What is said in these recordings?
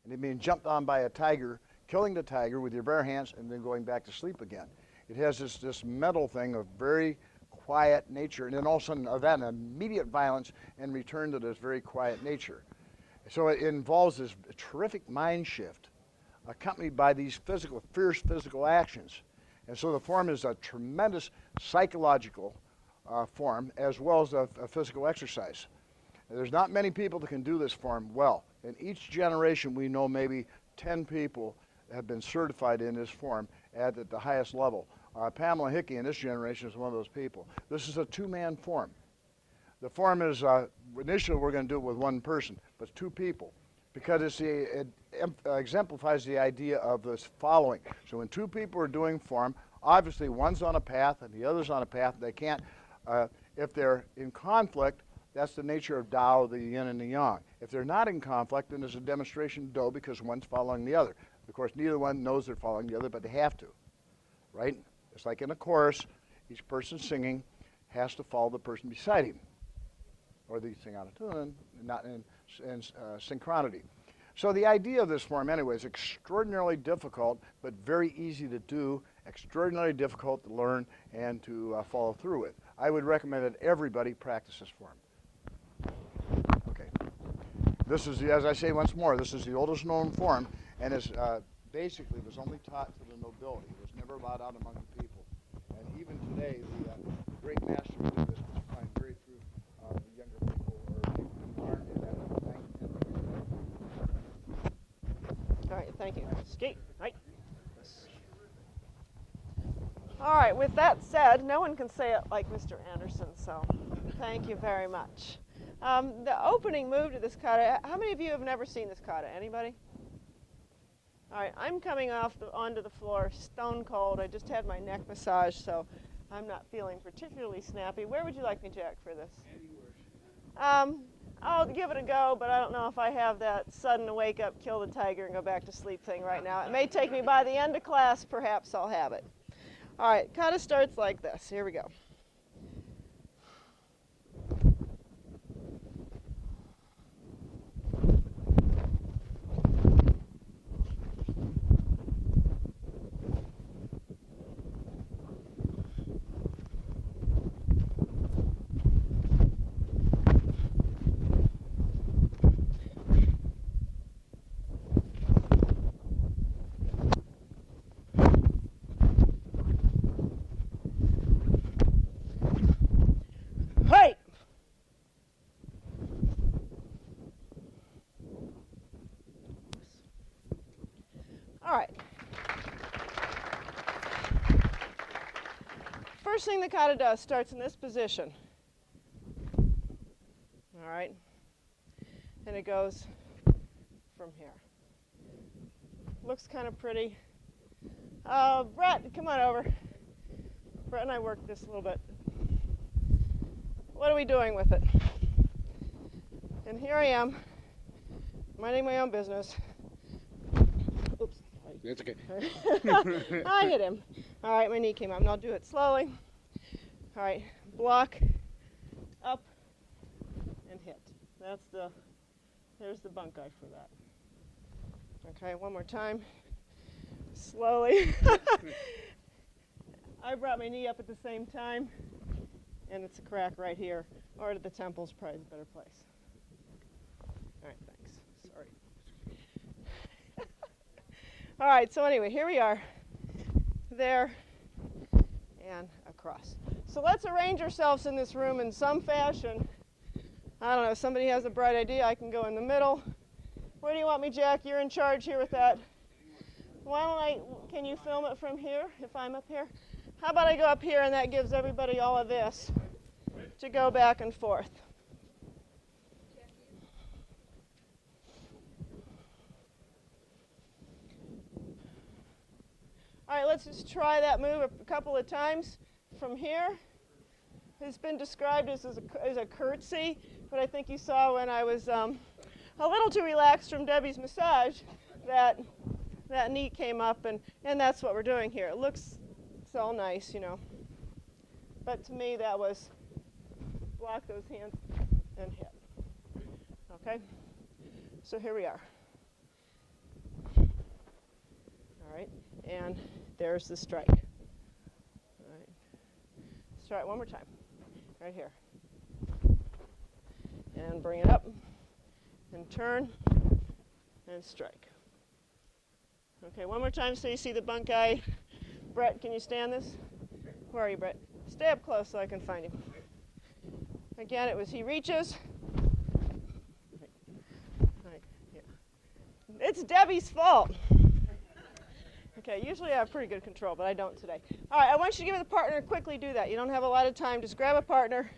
and then being jumped on by a tiger, killing the tiger with your bare hands, and then going back to sleep again. It has this mental thing of very quiet nature, and then all of a sudden of that immediate violence and return to this very quiet nature. So it involves this terrific mind shift accompanied by these fierce physical actions. And so the form is a tremendous psychological form as well as a physical exercise. There's not many people that can do this form well. In each generation, we know maybe 10 people have been certified in this form at the highest level. Pamela Hickey in this generation is one of those people. This is a two-man form. The form is, initially we're going to do it with one person, but two people, because it exemplifies the idea of this following. So when two people are doing form, obviously one's on a path and the other's on a path. They can't, if they're in conflict, that's the nature of Tao, the yin and the yang. If they're not in conflict, then there's a demonstration of Do because one's following the other. Of course, neither one knows they're following the other, but they have to, right? It's like in a chorus, each person singing has to follow the person beside him, or they sing out of tune, not in synchronity. So the idea of this form, anyway, is extraordinarily difficult, but very easy to do, extraordinarily difficult to learn and to follow through with. I would recommend that everybody practice this form. Okay. This is, as I say once more, this is the oldest known form, and is basically was only taught to the nobility. It was never allowed out among the people. And even today, the great masters of this find very few younger people or people who aren't in that All right, thank you. Skate, right. All right, with that said, no one can say it like Mr. Anderson, so thank you very much. The opening move to this kata, how many of you have never seen this kata? Anybody? All right, I'm coming onto the floor stone cold. I just had my neck massage, so I'm not feeling particularly snappy. Where would you like me, Jack, for this? I'll give it a go, but I don't know if I have that sudden wake up, kill the tiger, and go back to sleep thing right now. It may take me by the end of class, perhaps I'll have it. All right, kata starts like this. Here we go. First thing the kata does starts in this position. All right, and it goes from here. Looks kind of pretty. Brett, come on over. Brett and I worked this a little bit. What are we doing with it? And here I am, minding my own business. Oops. That's okay. I hit him. All right, my knee came up, and I'll do it slowly. All right, block, up, and hit. There's the bunk guy for that. Okay, one more time. Slowly. I brought my knee up at the same time, and it's a crack right here. Or to the temple's probably the better place. All right, thanks. Sorry. All right, so anyway, here we are. There and across. So let's arrange ourselves in this room in some fashion. I don't know, if somebody has a bright idea, I can go in the middle. Where do you want me, Jack? You're in charge here with that. Can you film it from here, if I'm up here? How about I go up here and that gives everybody all of this to go back and forth. All right, let's just try that move a couple of times from here. It's been described as a curtsy, but I think you saw when I was a little too relaxed from Debbie's massage that knee came up, and that's what we're doing here. It looks so nice, you know. But to me, that was block those hands and hit. Okay? So here we are. And there's the strike. All right. Let's try it one more time. Right here. And bring it up. And turn. And strike. Okay, one more time so you see the bunkai. Brett, can you stand this? Where are you, Brett? Stay up close so I can find him. Again, it was he reaches. Right. Yeah. It's Debbie's fault. Okay, usually I have pretty good control, but I don't today. All right, I want you to give the partner quickly do that. You don't have a lot of time. Just grab a partner.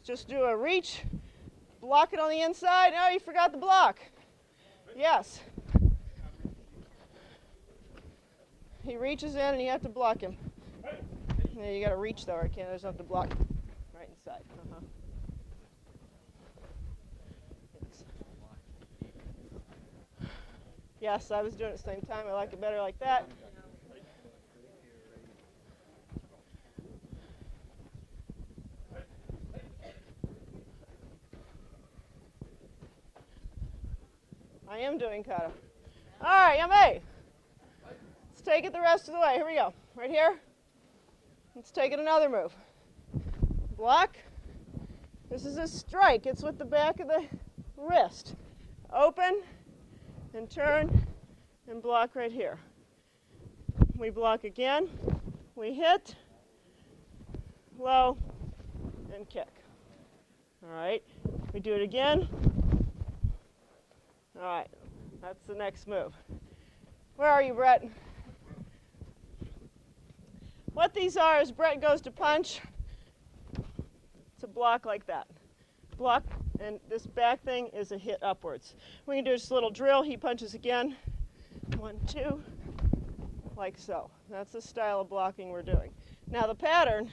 Just do a reach. Block it on the inside. Oh, you forgot the block. Yes. He reaches in and you have to block him. Yeah, you got to reach though, or can't. There's nothing to block. Right inside. Yes, I was doing it at the same time. I like it better like that. I am doing kata. All right, Yame. Let's take it the rest of the way. Here we go. Right here. Let's take it another move. Block. This is a strike. It's with the back of the wrist. Open and turn and block right here. We block again. We hit, low, and kick. All right. We do it again. All right. That's the next move. Where are you, Brett? What these are is Brett goes to punch. It's a block like that. Block, and this back thing is a hit upwards. We can do just a little drill. He punches again. 1, 2, like so. That's the style of blocking we're doing. Now the pattern,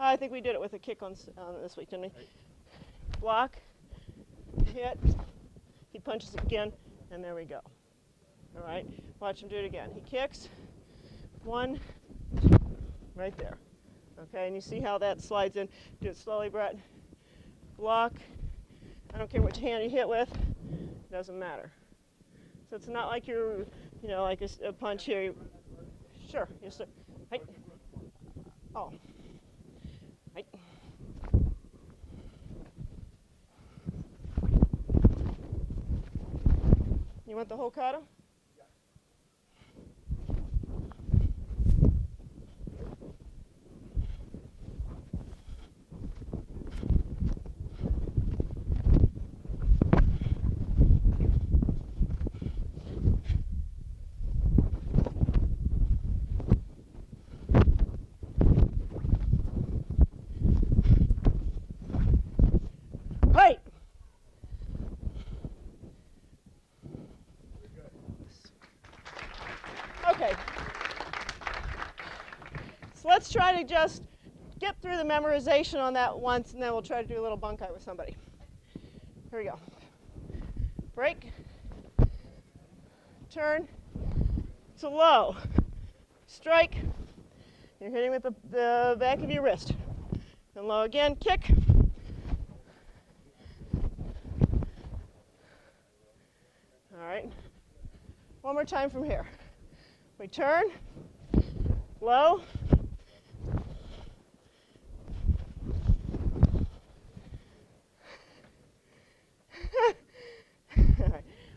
I think we did it with a kick on this week, didn't we? Block, hit, he punches again, and there we go. All right, watch him do it again. He kicks, 1, 2, right there. Okay, and you see how that slides in. Do it slowly, Brett. Block. I don't care which hand you hit with. It doesn't matter. So it's not like you're, you know, like a punch here. Sure. Yes, sir. Hey. Oh. Hey. You want the whole kata? Right. Okay. So let's try to just get through the memorization on that once, and then we'll try to do a little bunkai with somebody. Here we go. Break. Turn to low. Strike. You're hitting with the back of your wrist. And low again. Kick. All right. One more time from here. We turn, low,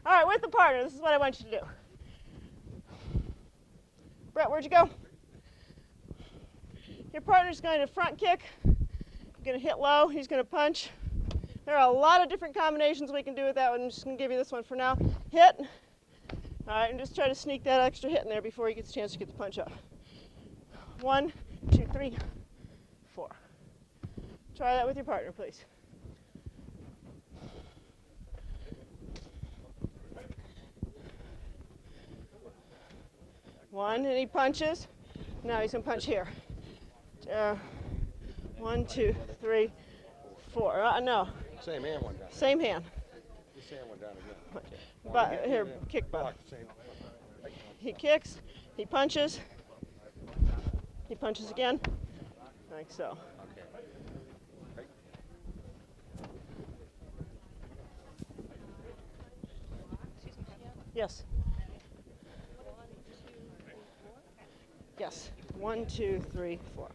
all right, with the partner, this is what I want you to do. Brett, where'd you go? Your partner's going to front kick. You're going to hit low. He's going to punch. There are a lot of different combinations we can do with that one. I'm just going to give you this one for now. Hit. All right, and just try to sneak that extra hit in there before he gets a chance to get the punch off. 1, 2, 3, 4. Try that with your partner, please. One, and he punches. Now he's going to punch here. 1, 2, 3, 4. No. Same hand one down. Same hand. This hand one down again. But here, kick butt. He kicks. He punches. He punches again. Like so. Okay. Yes. Yes. 1, 2, 3, 4.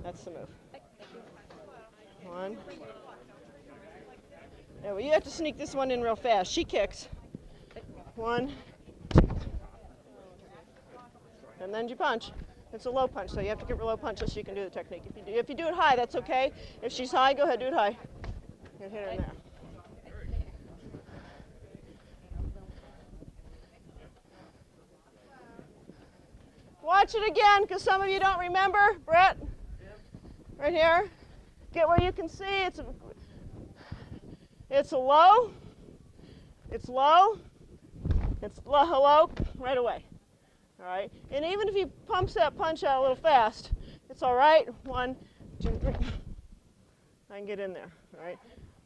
That's the move. 1. Yeah, well, you have to sneak this one in real fast. She kicks. 1, 2, 3. And then you punch. It's a low punch, so you have to give her a low punch so she can do the technique. If you do it high, that's okay. If she's high, go ahead, do it high. And hit her in there. Watch it again, because some of you don't remember. Brett, right here. Get where you can see. It's a low. It's low. It's low right away. All right. And even if he pumps that punch out a little fast, it's all right. 1, 2, 3. I can get in there. All right.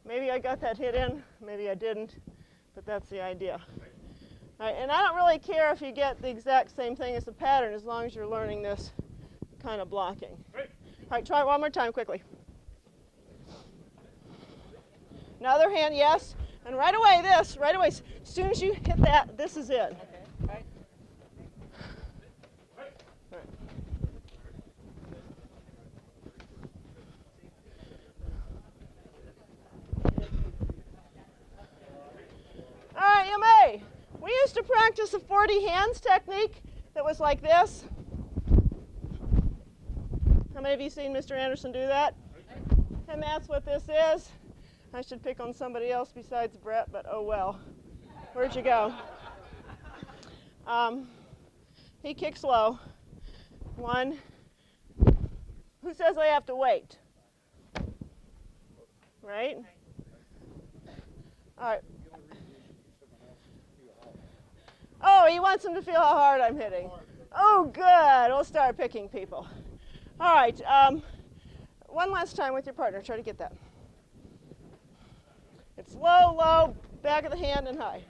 Maybe I got that hit in. Maybe I didn't. But that's the idea. All right. And I don't really care if you get the exact same thing as the pattern, as long as you're learning this kind of blocking. All right. Try it one more time quickly. Another hand, yes. And right away, this. Right away. As soon as you hit that, this is it. Okay. All right, you may. We used to practice a 40 hands technique that was like this. How many of you seen Mr. Anderson do that? And that's what this is. I should pick on somebody else besides Brett, but oh well. Where'd you go? He kicks low. 1. Who says I have to wait? Right? All right. Oh, he wants him to feel how hard I'm hitting. Oh, good. We'll start picking people. All right. One last time with your partner. Try to get that. It's low, low, back of the hand, and high.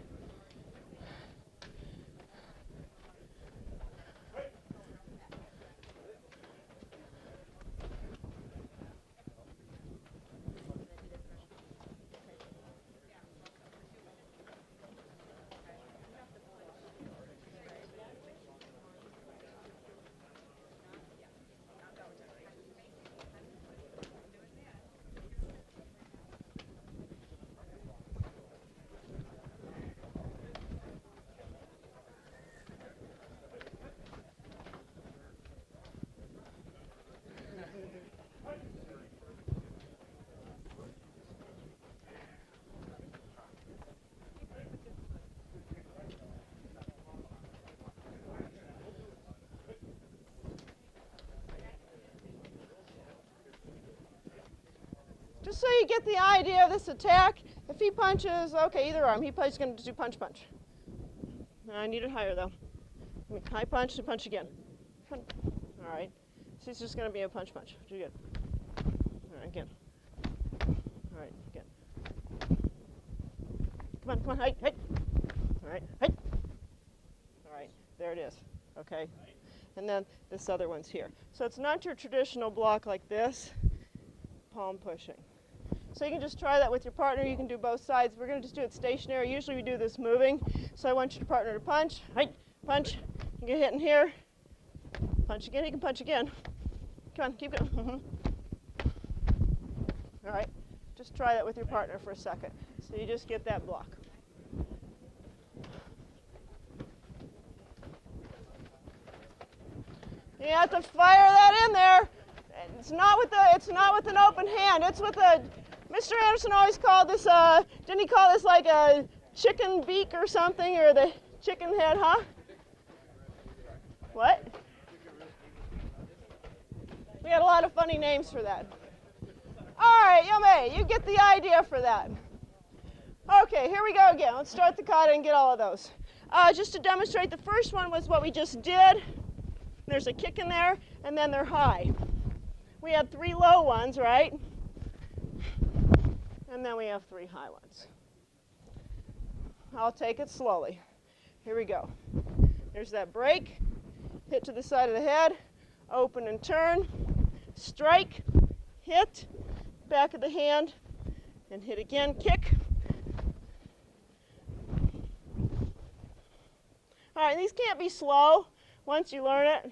Just so you get the idea of this attack, if he punches, okay, either arm, he's going to do punch, punch. I need it higher, though. High punch and punch again. All right. So it's just going to be a punch, punch. Do good. All right, again. All right, again. Come on, height, height. All right, height. All right, there it is. Okay. And then this other one's here. So it's not your traditional block like this, palm pushing. So you can just try that with your partner. You can do both sides. We're going to just do it stationary. Usually we do this moving. So I want your partner to punch. Height, punch. You get hit in here. Punch again. You can punch again. Come on, keep going. All right. Just try that with your partner for a second. So you just get that block. You have to fire that in there. It's not with an open hand. It's with a. Mr. Anderson always called this. Didn't he call this like a chicken beak or something, or the chicken head? Huh? What? We had a lot of funny names for that. All right, Yome, you get the idea for that. Okay, here we go again. Let's start the kata and get all of those. Just to demonstrate, the first one was what we just did. There's a kick in there, and then they're high. We had 3 low ones, right? And then we have 3 high ones. I'll take it slowly. Here we go. There's that break. Hit to the side of the head. Open and turn. Strike. Hit. Back of the hand. And hit again. Kick. All right, these can't be slow once you learn it.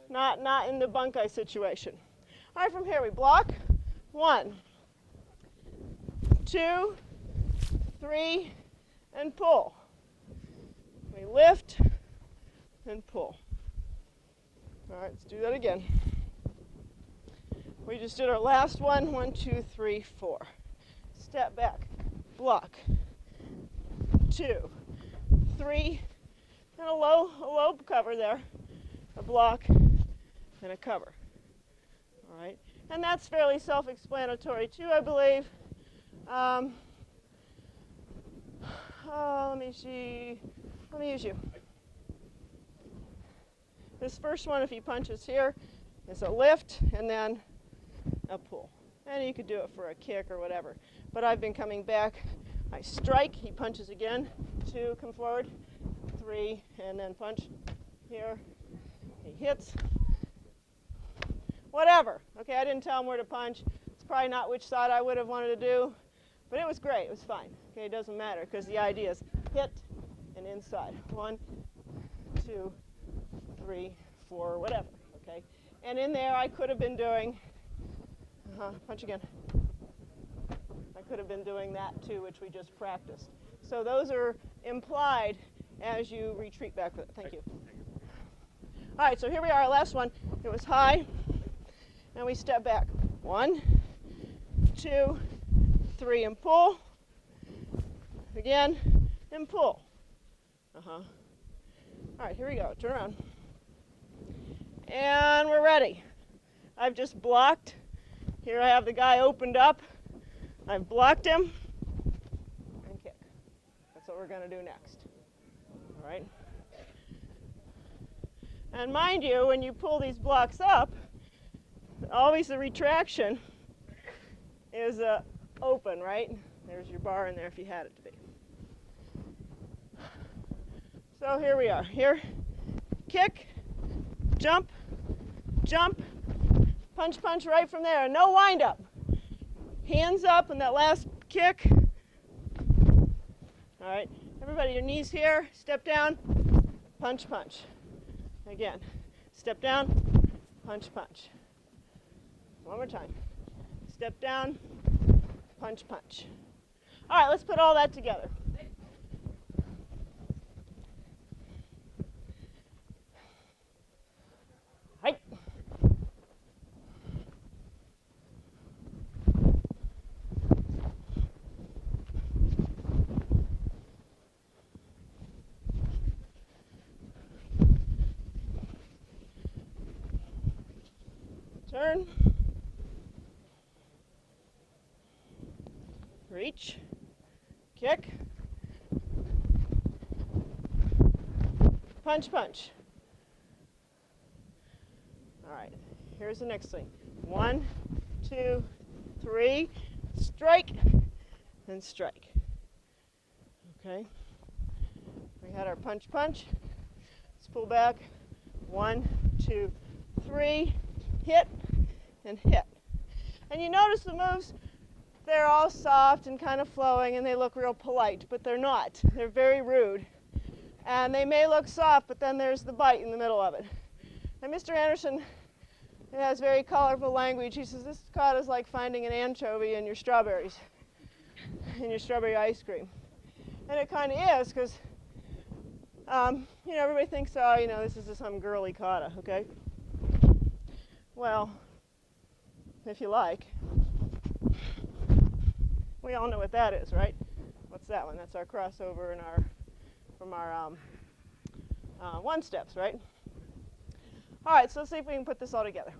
Not in the bunkai situation. All right, from here we block. 1, 2, 3, and pull. We lift and pull. All right, let's do that again. We just did our last one. 1, 2, 3, 4. Step back, block. 2, 3, and a low cover there. A block and a cover. All right, and that's fairly self-explanatory too, I believe. Let me see. Let me use you. This first one, if he punches here, is a lift and then a pull. And you could do it for a kick or whatever. But I've been coming back. I strike, he punches again. 2, come forward. 3, and then punch here. He hits. Whatever. Okay, I didn't tell him where to punch. It's probably not which side I would have wanted to do. But it was great. It was fine. Okay, it doesn't matter because the idea is hit and inside. 1, 2, 3, 4, whatever. Okay, and in there I could have been doing punch again. I could have been doing that too, which we just practiced. So those are implied as you retreat back with it. Thank you. All right, so here we are. Last one. It was high, and we step back. 1, 2, 3, and pull. Again, and pull. All right, here we go. Turn around. And we're ready. I've just blocked. Here I have the guy opened up. I've blocked him. And kick. That's what we're going to do next. All right. And mind you, when you pull these blocks up, always the retraction is open, right? There's your bar in there if you had it to be. So here we are. Here, kick, jump, jump, punch, punch right from there. No wind up. Hands up in that last kick. All right, everybody, your knees here. Step down, punch, punch. Again, step down, punch, punch. One more time. Step down, punch, punch. All right, let's put all that together. Right. Turn. Reach. Kick. Punch, punch. All right, here's the next thing. 1, 2, 3, strike, and strike. Okay, we had our punch, punch. Let's pull back. 1, 2, 3, hit, and hit. And you notice the moves, they're all soft and kind of flowing, and they look real polite, but they're not. They're very rude. And they may look soft, but then there's the bite in the middle of it. And Mr. Anderson has very colorful language. He says, this kata is like finding an anchovy in your strawberries, in your strawberry ice cream. And it kind of is, because, you know, everybody thinks, oh, you know, this is just some girly kata, okay? Well, if you like. We all know what that is, right? What's that one? That's our crossover in from our one steps, right? All right, so let's see if we can put this all together.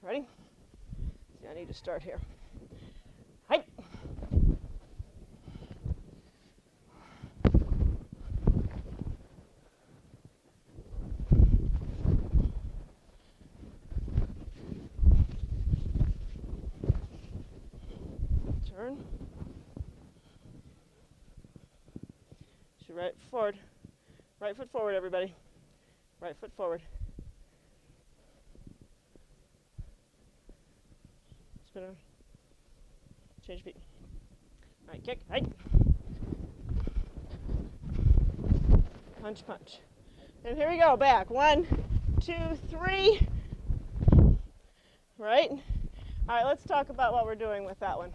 Ready? See, I need to start here. Hi. Turn. Should right forward. Right foot forward, everybody. Right foot forward. Spin around. Change feet. All right, kick. Right. Punch, punch. And here we go, back. 1, 2, 3. Right? All right, let's talk about what we're doing with that one.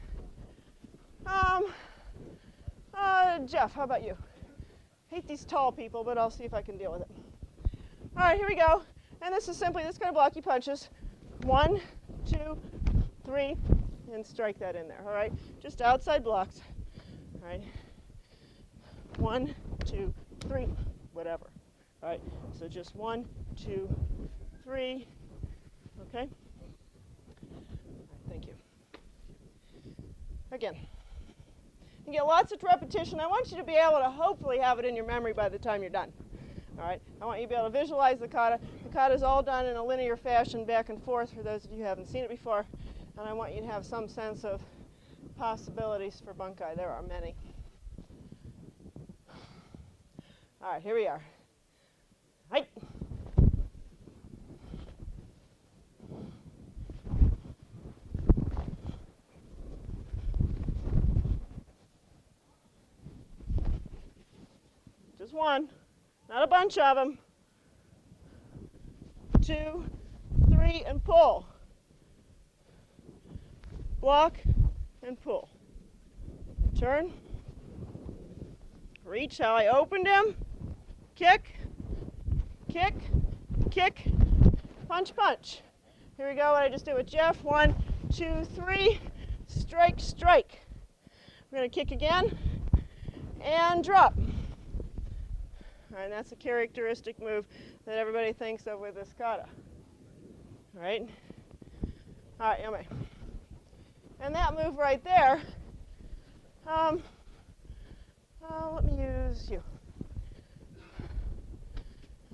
Jeff, how about you? Hate these tall people, but I'll see if I can deal with it. All right, here we go. And this is simply this kind of blocky punches. 1, 2, 3, and strike that in there. All right, just outside blocks. All right. 1, 2, 3, whatever. All right, so just 1, 2, 3. Okay. All right, thank you. Again. You get lots of repetition. I want you to be able to hopefully have it in your memory by the time you're done. All right, I want you to be able to visualize the kata. The kata is all done in a linear fashion, back and forth, for those of you who haven't seen it before. And I want you to have some sense of possibilities for bunkai. There are many. All right, here we are. Right. Just one, not a bunch of them. 2, 3, and pull. Block and pull. Turn. Reach how I opened him. Kick, kick, kick, punch, punch. Here we go, what I just did with Jeff. 1, 2, 3, strike, strike. We're going to kick again and drop. All right, and that's a characteristic move that everybody thinks of with this kata. All right? All right, yummy. And that move right there, let me use you.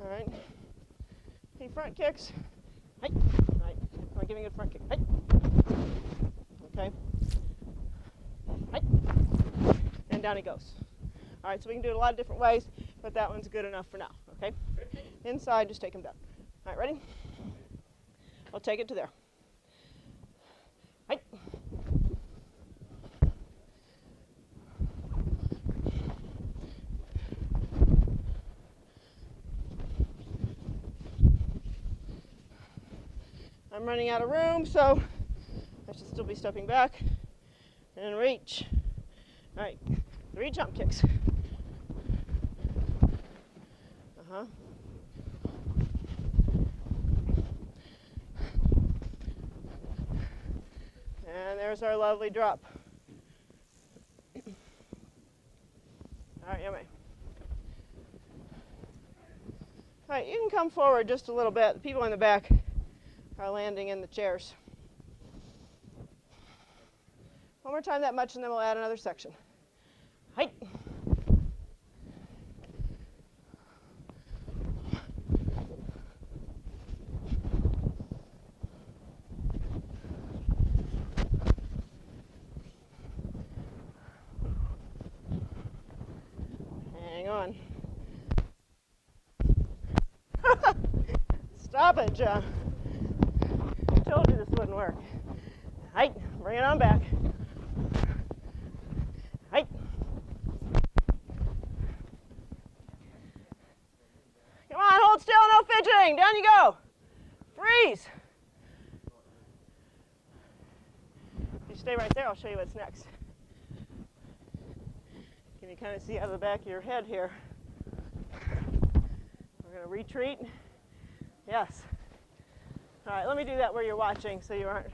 All right. He front kicks. Hey. All right. I'm giving it a front kick. Hey. Okay. Hey. And down he goes. All right, so we can do it a lot of different ways, but that one's good enough for now. Okay. Inside, just take him down. All right, ready? I'll take it to there. Hey. I'm running out of room, so I should still be stepping back and reach. All right, 3 jump kicks. Uh-huh. And there's our lovely drop. All right, yummy. All right, you can come forward just a little bit. The people in the back are landing in the chairs. One more time that much, and then we'll add another section. Height. Hang on. Stop it, John. I told you this wouldn't work. Height, bring it on back. Height. Come on, hold still, no fidgeting. Down you go. Freeze. If you stay right there, I'll show you what's next. Can you kind of see out of the back of your head here? We're going to retreat. Yes. All right, let me do that where you're watching so you aren't.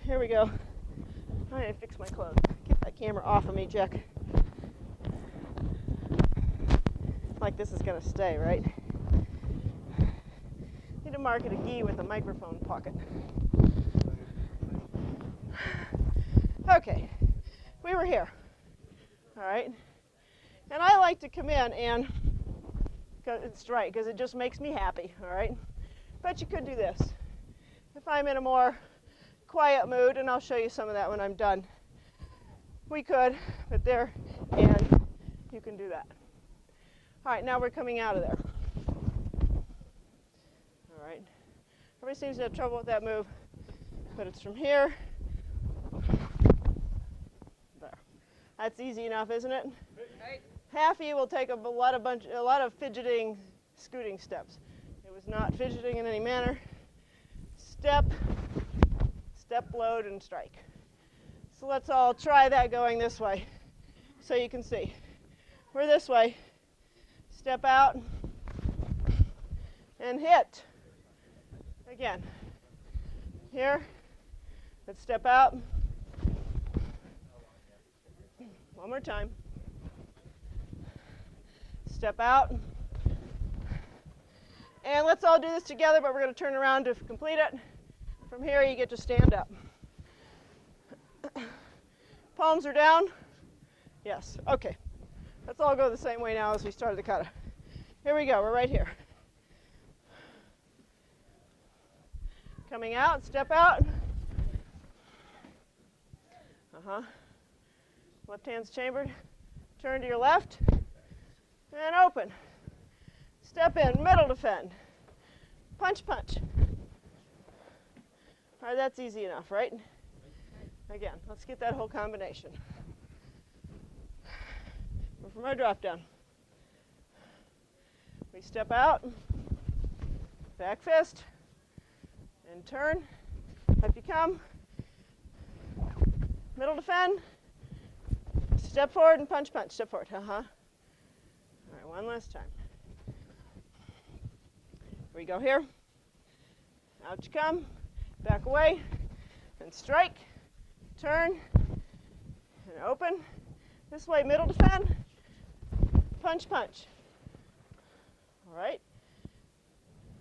Here we go. I need to fix my clothes. Get that camera off of me, Jack. Like this is going to stay, right? Need to mark it a gi with a microphone pocket. Okay, we were here. All right. And I like to come in and strike because it just makes me happy, all right? But you could do this. If I'm in a more quiet mood, and I'll show you some of that when I'm done. We could, but there, and you can do that. All right, now we're coming out of there. All right. Everybody seems to have trouble with that move, but it's from here. There. That's easy enough, isn't it? half of you will take a lot of fidgeting, scooting steps. It was not fidgeting in any manner. Step, step, load, and strike. So let's all try that going this way so you can see. We're this way. Step out and hit. Again. Here. Let's step out. One more time. Step out. And let's all do this together, but we're going to turn around to complete it. From here, you get to stand up. Palms are down. Yes. Okay. Let's all go the same way now as we started the kata. Here we go. We're right here. Coming out. Step out. Left hand's chambered. Turn to your left. And open. Step in. Middle defend. Punch, punch. All right, that's easy enough, right? Again, let's get that whole combination. We're from our drop down. We step out, back fist, and turn. Up you come. Middle defend. Step forward and punch, punch. Step forward. All right, one last time. We go here. Out you come. Back away. And strike. Turn. And open. This way, middle defend. Punch, punch. All right.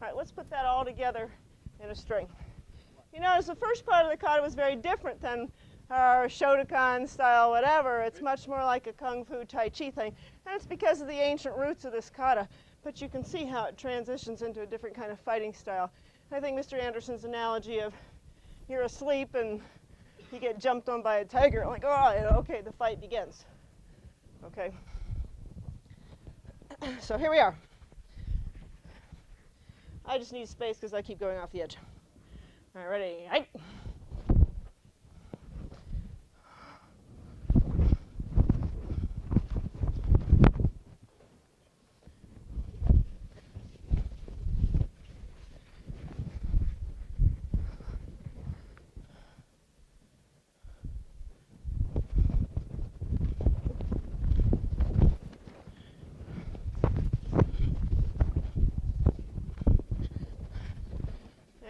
All right, let's put that all together in a string. You notice the first part of the kata was very different than our Shotokan style whatever. It's much more like a Kung Fu Tai Chi thing. And it's because of the ancient roots of this kata. But you can see how it transitions into a different kind of fighting style. I think Mr. Anderson's analogy of you're asleep and you get jumped on by a tiger, like, oh, okay, the fight begins. Okay. So here we are. I just need space because I keep going off the edge. All right, ready? Right.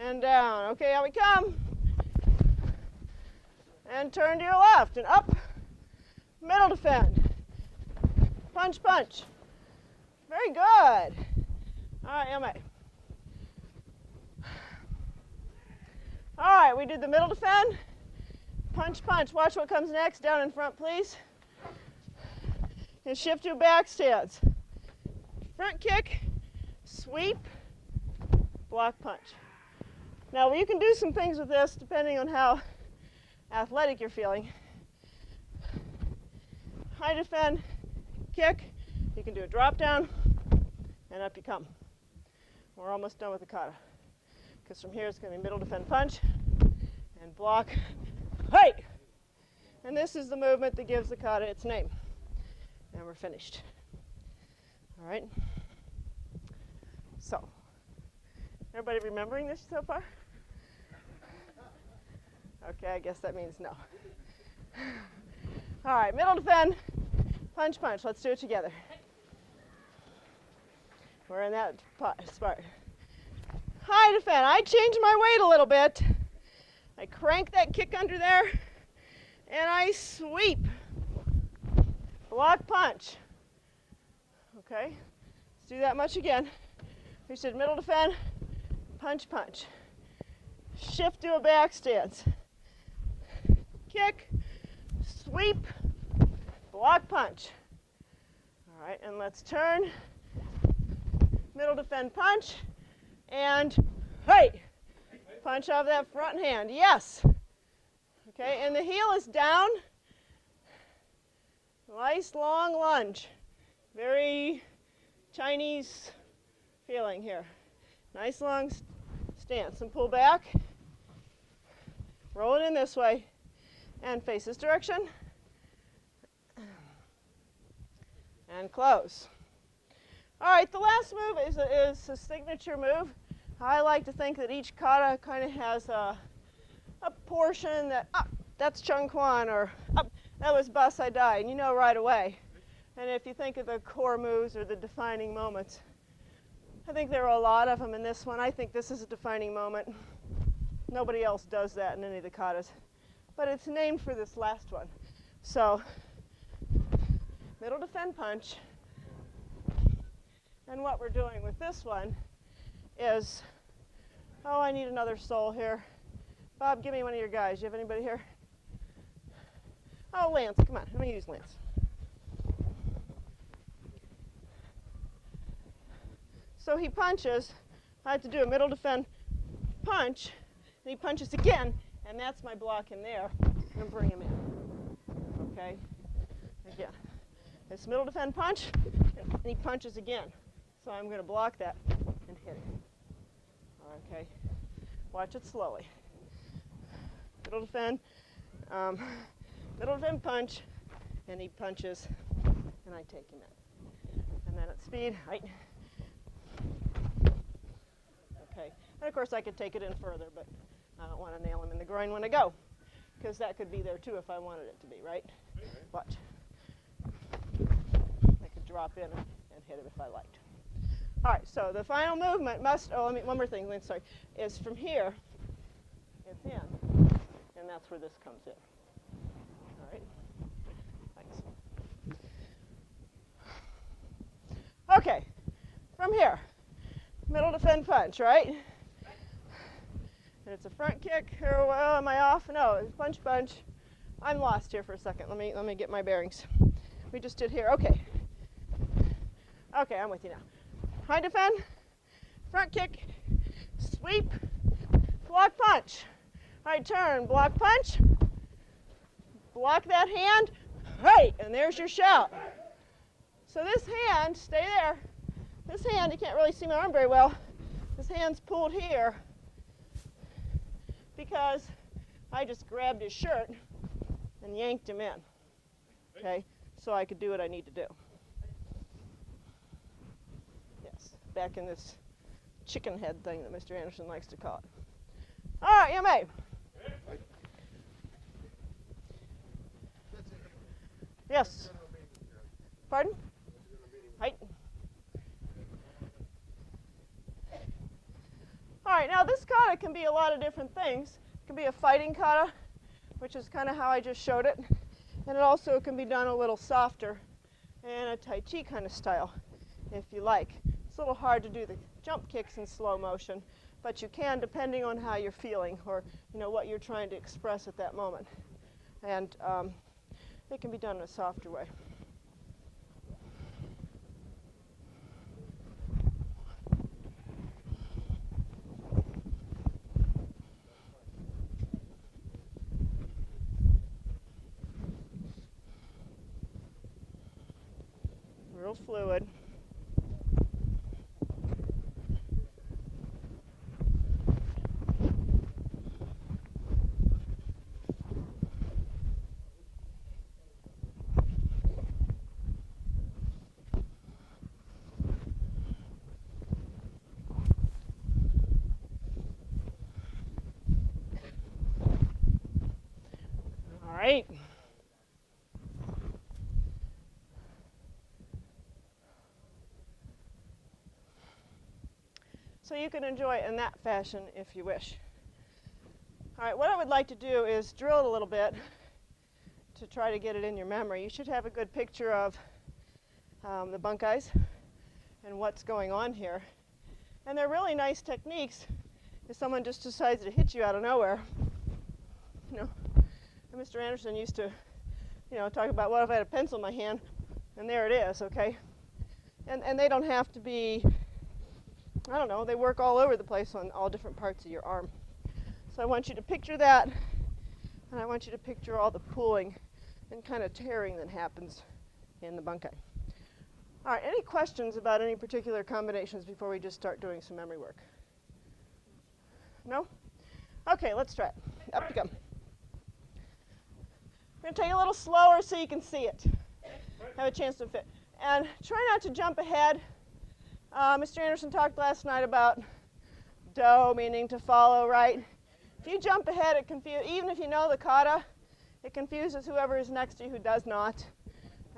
And down. Okay, out we come. And turn to your left and up. Middle defend. Punch, punch. Very good. All right, Yame. All right, we did the middle defend. Punch, punch. Watch what comes next. Down in front, please. And shift to a back stance. Front kick, sweep, block punch. Now, you can do some things with this depending on how athletic you're feeling. High defend, kick. You can do a drop down, and up you come. We're almost done with the kata. Because from here, it's going to be middle defend punch and block. Hey! And this is the movement that gives the kata its name. And we're finished. All right? So, everybody remembering this so far? Okay, I guess that means no. All right, middle defend, punch, punch. Let's do it together. We're in that spot. High defend. I changed my weight a little bit. I crank that kick under there, and I sweep. Block punch. Okay, let's do that much again. We said middle defend, punch, punch. Shift to a back stance. Kick, sweep, block punch. All right, and let's turn. Middle defend punch, and hey, punch off that front hand. Yes. Okay, and the heel is down. Nice long lunge. Very Chinese feeling here. Nice long stance and pull back. Roll it in this way and face this direction. and close. All right, the last move is a signature move. I like to think that each kata kind of has a portion that, that's Cheong Kwan, or that was Basai Dai, and you know right away. And if you think of the core moves or the defining moments, I think there are a lot of them in this one. I think this is a defining moment. Nobody else does that in any of the katas. But it's named for this last one. So, middle defend punch. And what we're doing with this one is, oh, I need another soul here. Bob, give me one of your guys. You have anybody here? Oh, Lance, come on. Let me use Lance. So he punches. I have to do a middle defend punch. And he punches again, and that's my block in there. And bring him in. Okay? Again. It's middle defend punch, and he punches again. So I'm going to block that and hit it. Okay? Watch it slowly. Middle defend punch, and he punches, and I take him in. And then at speed, right? Okay. And of course I could take it in further, but I don't want to nail him in the groin when I go, because that could be there too if I wanted it to be, right? Watch. I could drop in and hit it if I liked. All right, so the final movement must, one more thing, Lynn, sorry, is from here, it's in, and that's where this comes in. All right, thanks. Okay, from here, middle defend punch, right? And it's a front kick, or well, am I off? No, it's punch. I'm lost here for a second. Let me get my bearings. We just did here, okay. Okay, I'm with you now. High defend, front kick, sweep, block punch. All right, turn, block punch, block that hand, right, and there's your shout. So this hand, stay there. This hand, you can't really see my arm very well. This hand's pulled here because I just grabbed his shirt and yanked him in, okay, so I could do what I need to do. Back in this chicken head thing that Mr. Anderson likes to call it. All right, you may. Yes. Pardon? Height. All right, now this kata can be a lot of different things. It can be a fighting kata, which is kind of how I just showed it. And it also can be done a little softer in a Tai Chi kind of style, if you like. It's a little hard to do the jump kicks in slow motion, but you can depending on how you're feeling or what you're trying to express at that moment. And it can be done in a softer way. Real fluid. Right. So you can enjoy it in that fashion if you wish. All right, what I would like to do is drill it a little bit to try to get it in your memory. You should have a good picture of the bunkais and what's going on here. And they're really nice techniques if someone just decides to hit you out of nowhere. And Mr. Anderson used to, talk about what if I had a pencil in my hand, and there it is, okay? And they don't have to be, I don't know, they work all over the place on all different parts of your arm. So I want you to picture that, and I want you to picture all the pulling and kind of tearing that happens in the bunkai. All right, any questions about any particular combinations before we just start doing some memory work? No? Okay, let's try it. Up you go. I'm going to take it a little slower so you can see it. Have a chance to fit. And try not to jump ahead. Mr. Anderson talked last night about do, meaning to follow, right? If you jump ahead, it confuses, even if you know the kata, it confuses whoever is next to you who does not,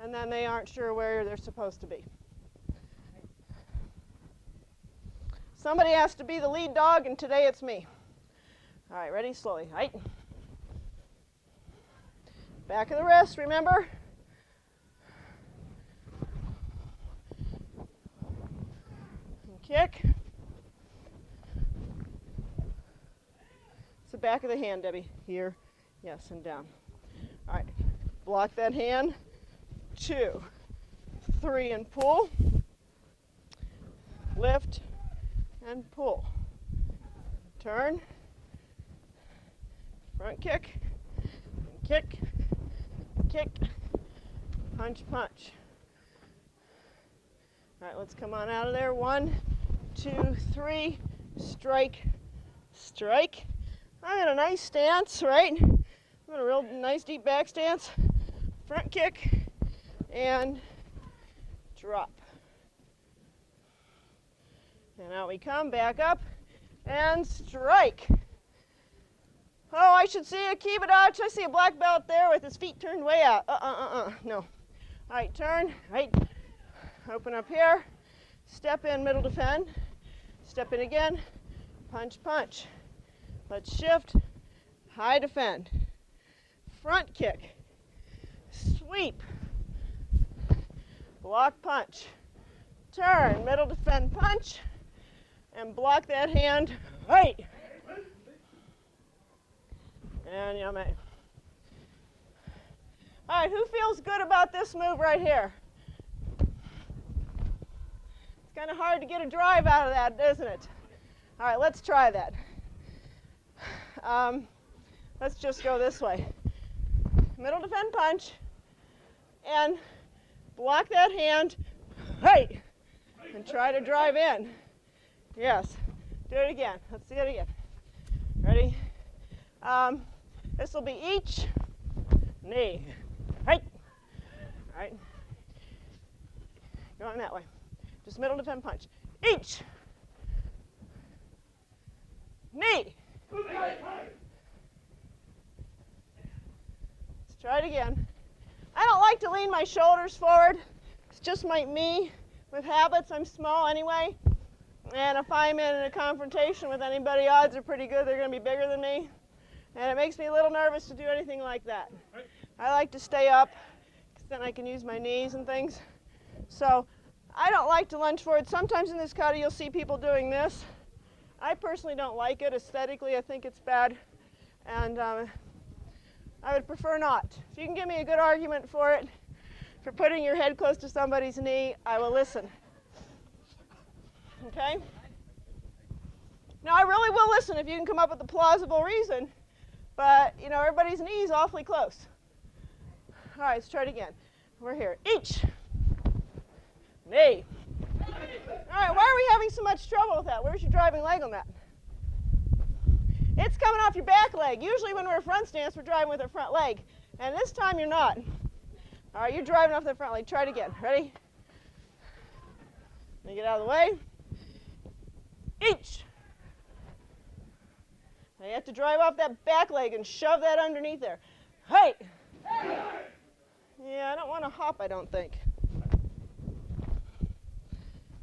and then they aren't sure where they're supposed to be. Somebody has to be the lead dog, and today it's me. All right, ready? Slowly. Right. Back of the wrist, remember? And kick. It's the back of the hand, Debbie. Here, yes, and down. All right, block that hand. 2, 3, and pull. Lift and pull. Turn. Front kick. Kick. Kick. Punch, punch. All right, let's come on out of there. 1, 2, 3. Strike. Strike. I'm in a nice stance, right? I'm in a real nice deep back stance. Front kick and drop. And out we come, back up and strike. Oh, I should see a kibadachi. I see a black belt there with his feet turned way out. No. All right, turn, right. Open up here. Step in, middle defend. Step in again. Punch, punch. Let's shift. High defend. Front kick. Sweep. Block punch. Turn, middle defend punch. And block that hand. Right. And yame. All right, who feels good about this move right here? It's kind of hard to get a drive out of that, isn't it? All right, let's try that. Let's just go this way. Middle defend punch. And block that hand. Right. And try to drive in. Yes. Do it again. Let's do it again. Ready? This will be each knee. Right. Right. Going that way. Just middle defend punch. Each knee. Let's try it again. I don't like to lean my shoulders forward. It's just me. With habits, I'm small anyway. And if I'm in a confrontation with anybody, odds are pretty good they're going to be bigger than me. And it makes me a little nervous to do anything like that. I like to stay up, because then I can use my knees and things. So I don't like to lunge forward. Sometimes in this kata you'll see people doing this. I personally don't like it. Aesthetically, I think it's bad. And I would prefer not. If you can give me a good argument for it, for putting your head close to somebody's knee, I will listen. Okay? Now, I really will listen if you can come up with a plausible reason. But, you know, everybody's knee is awfully close. All right, let's try it again. We're here. Each knee. All right, why are we having so much trouble with that? Where's your driving leg on that? It's coming off your back leg. Usually when we're front stance, we're driving with our front leg. And this time you're not. All right, you're driving off the front leg. Try it again. Ready? Let me get out of the way. Each. Now you have to drive off that back leg and shove that underneath there. Hey! Yeah, I don't want to hop, I don't think.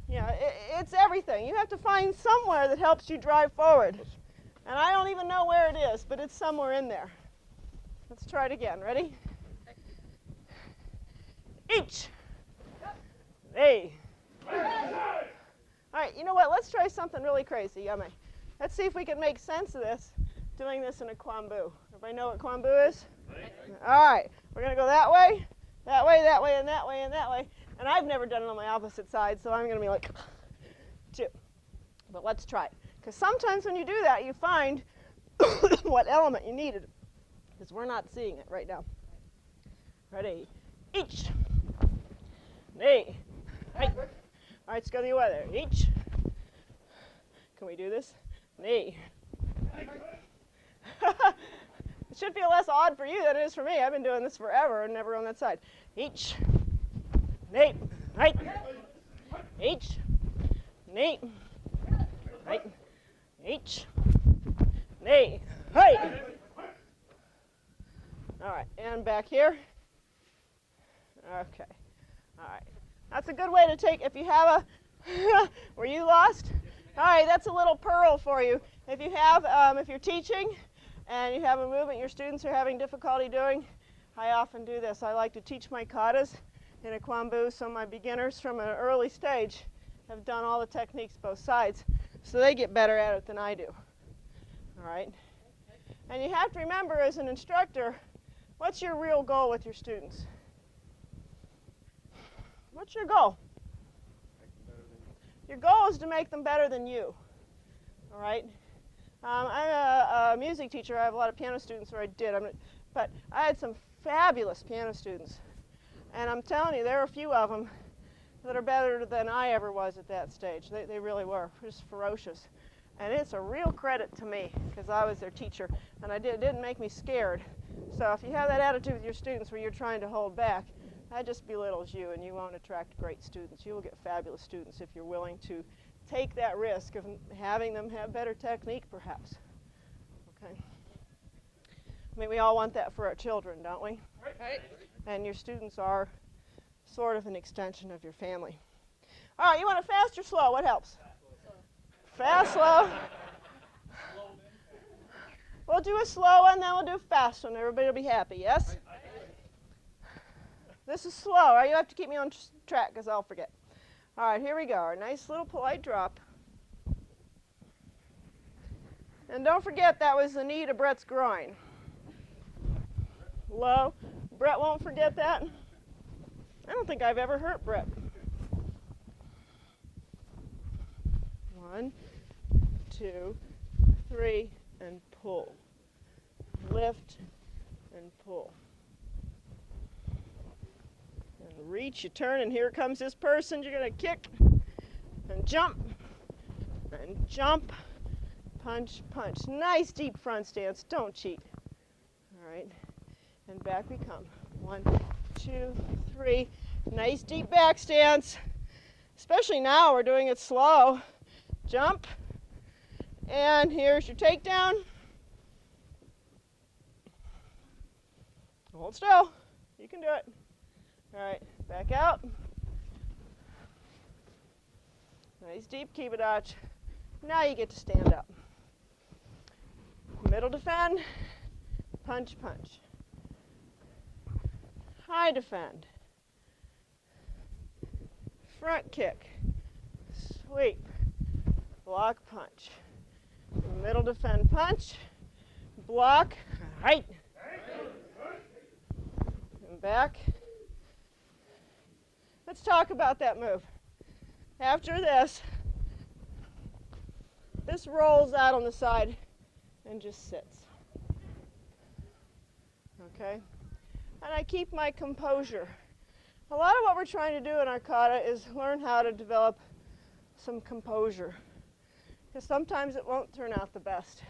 Yeah, it's everything. You have to find somewhere that helps you drive forward. And I don't even know where it is, but it's somewhere in there. Let's try it again. Ready? Each. Hey. All right, you know what? Let's try something really crazy. Yummy. Let's see if we can make sense of this, doing this in a Kwanmu. Everybody know what Kwanmu is? All right. We're going to go that way, that way, that way, and that way, and that way. And I've never done it on my opposite side, so I'm going to be like, 2. But let's try it. Because sometimes when you do that, you find what element you needed. Because we're not seeing it right now. Ready? Each. Knee. Right. All right, let's go the other way there. Each. Can we do this? Knee. It should feel less odd for you than it is for me. I've been doing this forever and never on that side. Each. Knee. Right. H. Knee. Right. H. Knee. Right. All right, and back here. Okay. All right. That's a good way to take, if you have a, were you lost? All right, that's a little pearl for you. If you have, if you're teaching and you have a movement your students are having difficulty doing, I often do this. I like to teach my katas in a Kwanbu, so my beginners from an early stage have done all the techniques both sides, so they get better at it than I do. All right? And you have to remember, as an instructor, what's your real goal with your students? What's your goal? Your goal is to make them better than you. All right? I'm a music teacher. I have a lot of piano students, or I did. But I had some fabulous piano students. And I'm telling you, there are a few of them that are better than I ever was at that stage. They really were, just ferocious. And it's a real credit to me, because I was their teacher. And it didn't make me scared. So if you have that attitude with your students where you're trying to hold back, that just belittles you, and you won't attract great students. You will get fabulous students if you're willing to take that risk of having them have better technique, perhaps. Okay. I mean, we all want that for our children, don't we? Right. And your students are sort of an extension of your family. All right, you want it fast or slow? What helps? Fast, slow. We'll do a slow one, then we'll do a fast one. Everybody will be happy, yes? This is slow. All right, you have to keep me on track because I'll forget. All right, here we go. Our nice little polite drop. And don't forget, that was the knee to Brett's groin. Low. Brett won't forget that. I don't think I've ever hurt Brett. 1, 2, 3, and pull. Lift and pull. And reach, you turn, and here comes this person. You're going to kick and jump, punch, punch. Nice deep front stance. Don't cheat. All right. And back we come. 1, 2, 3. Nice deep back stance. Especially now, we're doing it slow. Jump. And here's your takedown. Hold still. You can do it. All right, back out. Nice deep kibidachi. Now you get to stand up. Middle defend, punch, punch. High defend. Front kick, sweep, block, punch. Middle defend, punch, block, right. And back. Let's talk about that move. After this rolls out on the side and just sits. Okay? And I keep my composure. A lot of what we're trying to do in our kata is learn how to develop some composure. Because sometimes it won't turn out the best.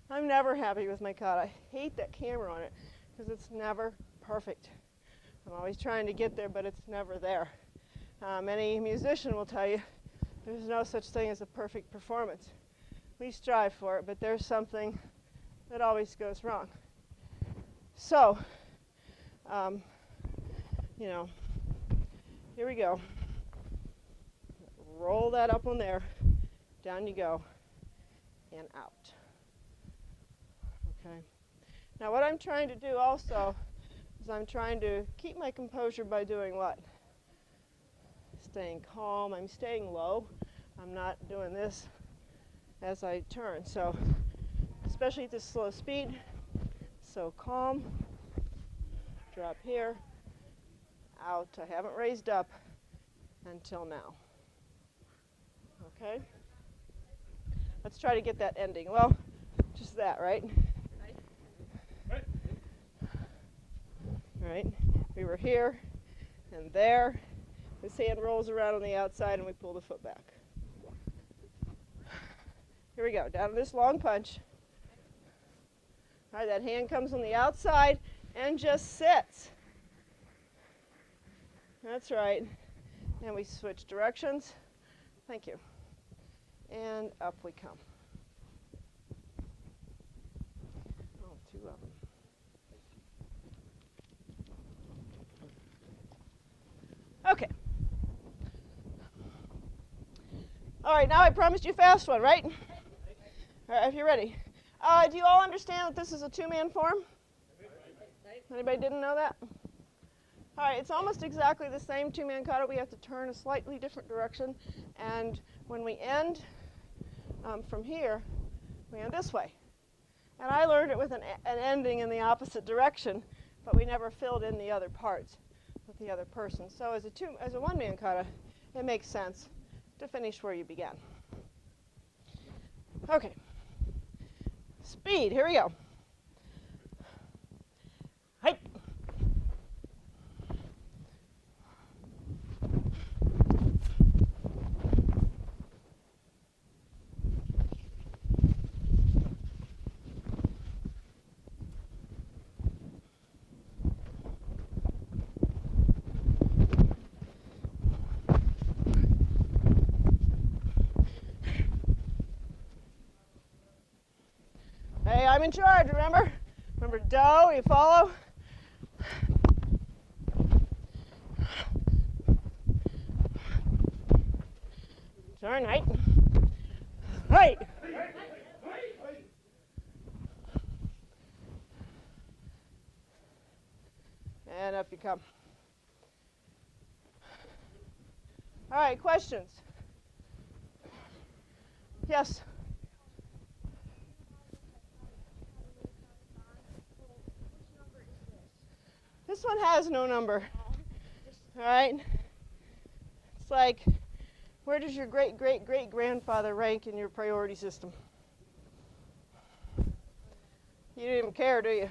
I'm never happy with my kata. I hate that camera on it because it's never perfect. I'm always trying to get there, but it's never there. Any musician will tell you there's no such thing as a perfect performance. We strive for it, but there's something that always goes wrong. So, you know, here we go. Roll that up on there. Down you go. And out. Okay. Now what I'm trying to do also is I'm trying to keep my composure by doing what? Staying calm. I'm staying low. I'm not doing this as I turn. So, especially at this slow speed, so calm. Drop here. Out. I haven't raised up until now. Okay? Let's try to get that ending. Well, just that, right? All right. We were here and there. This hand rolls around on the outside and we pull the foot back. Here we go. Down to this long punch. All right, that hand comes on the outside and just sits. That's right. And we switch directions. Thank you. And up we come. Oh, two of them. Okay. All right, now I promised you a fast one, right? All right, if you're ready. Do you all understand that this is a two-man form? Anybody didn't know that? All right, it's almost exactly the same two-man kata. We have to turn a slightly different direction. And when we end from here, we end this way. And I learned it with an ending in the opposite direction, but we never filled in the other parts with the other person. So as a one-man kata, it makes sense to finish where you began. Okay. Speed, here we go. Height. Hey, I'm in charge, remember? Remember, do, you follow? Turn, height. Height. And up you come. All right, questions? Yes? This one has no number. All right? It's like, where does your great-great-great-grandfather rank in your priority system? You didn't even care, do you?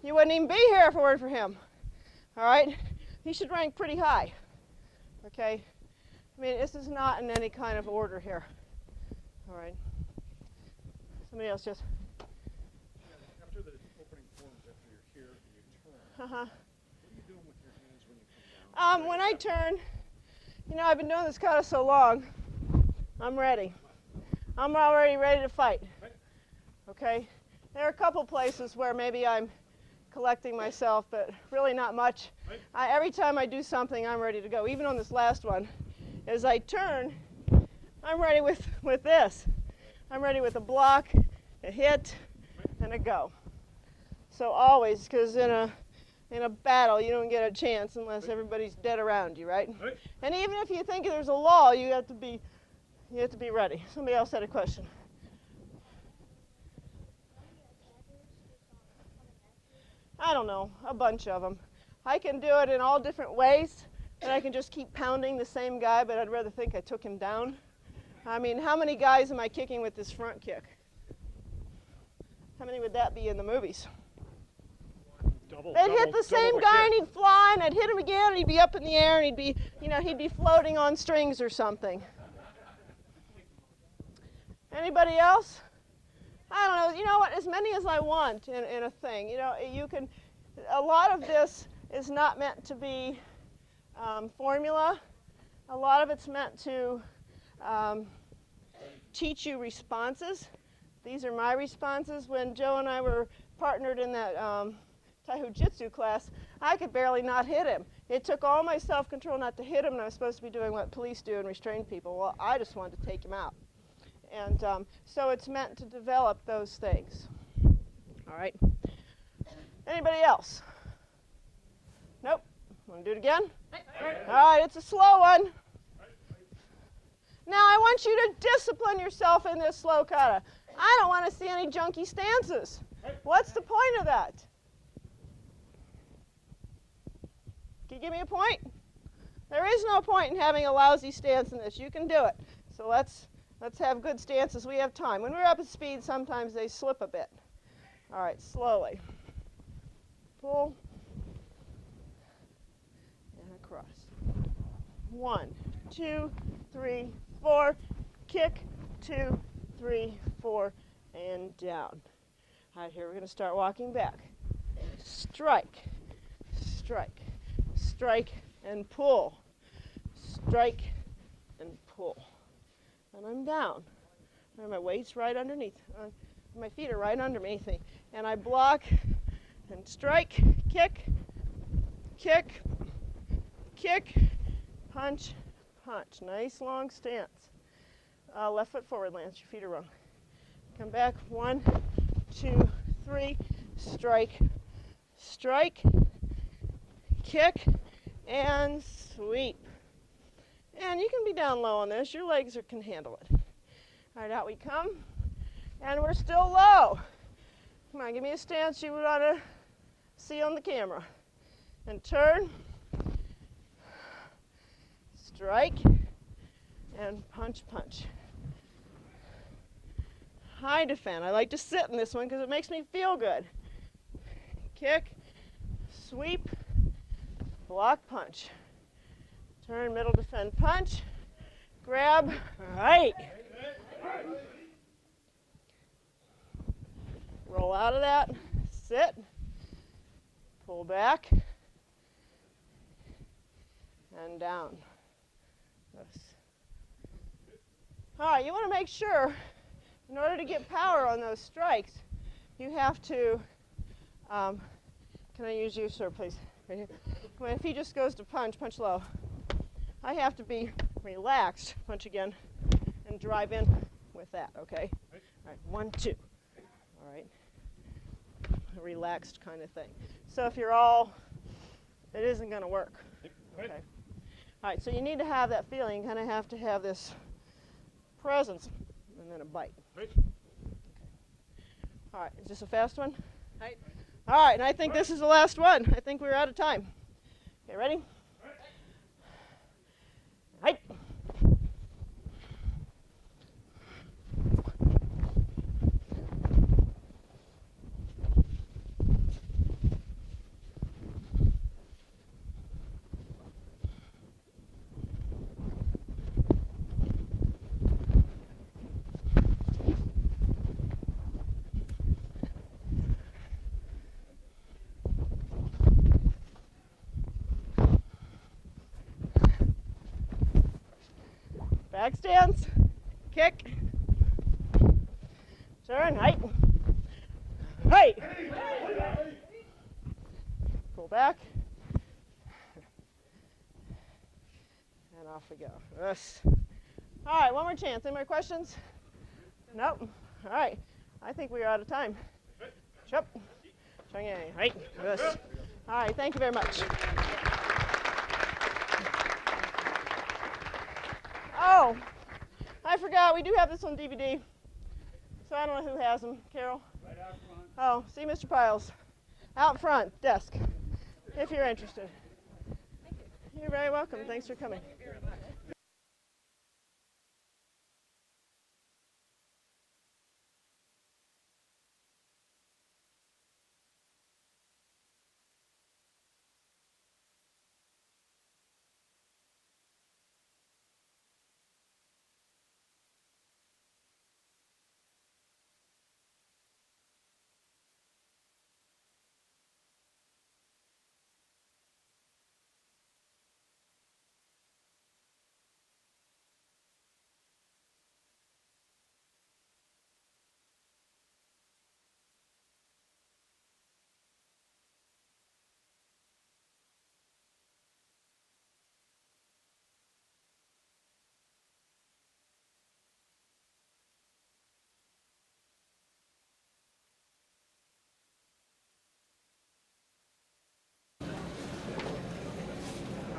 You wouldn't even be here if it weren't for him. All right? He should rank pretty high. Okay? I mean, this is not in any kind of order here. All right? Somebody else just... After the opening forms, after you're here and you turn, Uh-huh. what are you doing with your hands when you come down? When I turn, you know, I've been doing this kata so long, I'm ready. I'm already ready to fight. Okay? There are a couple places where maybe I'm collecting myself, but really not much. Every time I do something, I'm ready to go. Even on this last one, as I turn, I'm ready with this. I'm ready with a block, a hit, and a go. So always, because in a battle, you don't get a chance unless everybody's dead around you, right? And even if you think there's a lull, you have to be ready. Somebody else had a question. I don't know, a bunch of them. I can do it in all different ways, and I can just keep pounding the same guy, but I'd rather think I took him down. I mean, how many guys am I kicking with this front kick? How many would that be in the movies? They'd hit the same guy and he'd fly, and I'd hit him again and he'd be up in the air and he'd be floating on strings or something. Anybody else? I don't know, you know what, as many as I want in a thing. You know, a lot of this is not meant to be formula. A lot of it's meant to teach you responses. These are my responses. When Joe and I were partnered in that Taihu Jitsu class, I could barely not hit him. It took all my self-control not to hit him, and I was supposed to be doing what police do and restrain people. Well, I just wanted to take him out. And so it's meant to develop those things. All right. Anybody else? Nope. Want to do it again? All right, it's a slow one. Now I want you to discipline yourself in this slow kata. I don't want to see any junky stances. What's the point of that? Can you give me a point? There is no point in having a lousy stance in this. You can do it. So let's have good stances. We have time. When we're up at speed, sometimes they slip a bit. All right, slowly. Pull. And across. 1, 2, 3, 4. Kick. 2, 3, 4. And down. All right, here we're going to start walking back. Strike. Strike. Strike and pull. strike, and pull. And I'm down. And my weight's right underneath. My feet are right underneath me. And I block and strike, kick, kick, kick, punch, punch. Nice long stance. Left foot forward, Lance. Your feet are wrong. Come back. 1, 2, 3. Strike, strike, kick, and sweep. And you can be down low on this. Your legs can handle it. All right, out we come. And we're still low. Come on, give me a stance you would want to see on the camera. And turn, strike, and punch, punch. High defend. I like to sit in this one because it makes me feel good. Kick, sweep, block, punch. Turn, middle, defend, punch. Grab, right. Roll out of that, sit, pull back, and down. Yes. All right, you want to make sure, in order to get power on those strikes, you have to, can I use you, sir, please? Right here. If he just goes to punch, punch low. I have to be relaxed, punch again, and drive in with that, okay? All right, 1, 2. All right. A relaxed kind of thing. So if you're all, it isn't going to work. Okay. All right, so you need to have that feeling. You kind of have to have this presence and then a bite. Okay. All right, is this a fast one? Right. All right, and I think this is the last one. I think we're out of time. Okay, ready? Right. Back stance, kick, turn, height, height, pull back, and off we go. Yes. All right, one more chance. Any more questions? Nope. All right, I think we are out of time. Chop, Chung, height, yes. All right, thank you very much. Oh, I forgot, we do have this on DVD. So I don't know who has them. Carol? Right out front. Oh, see Mr. Piles. Out front, desk, if you're interested. Thank you. You're very welcome. Thanks for coming. Thank you very much.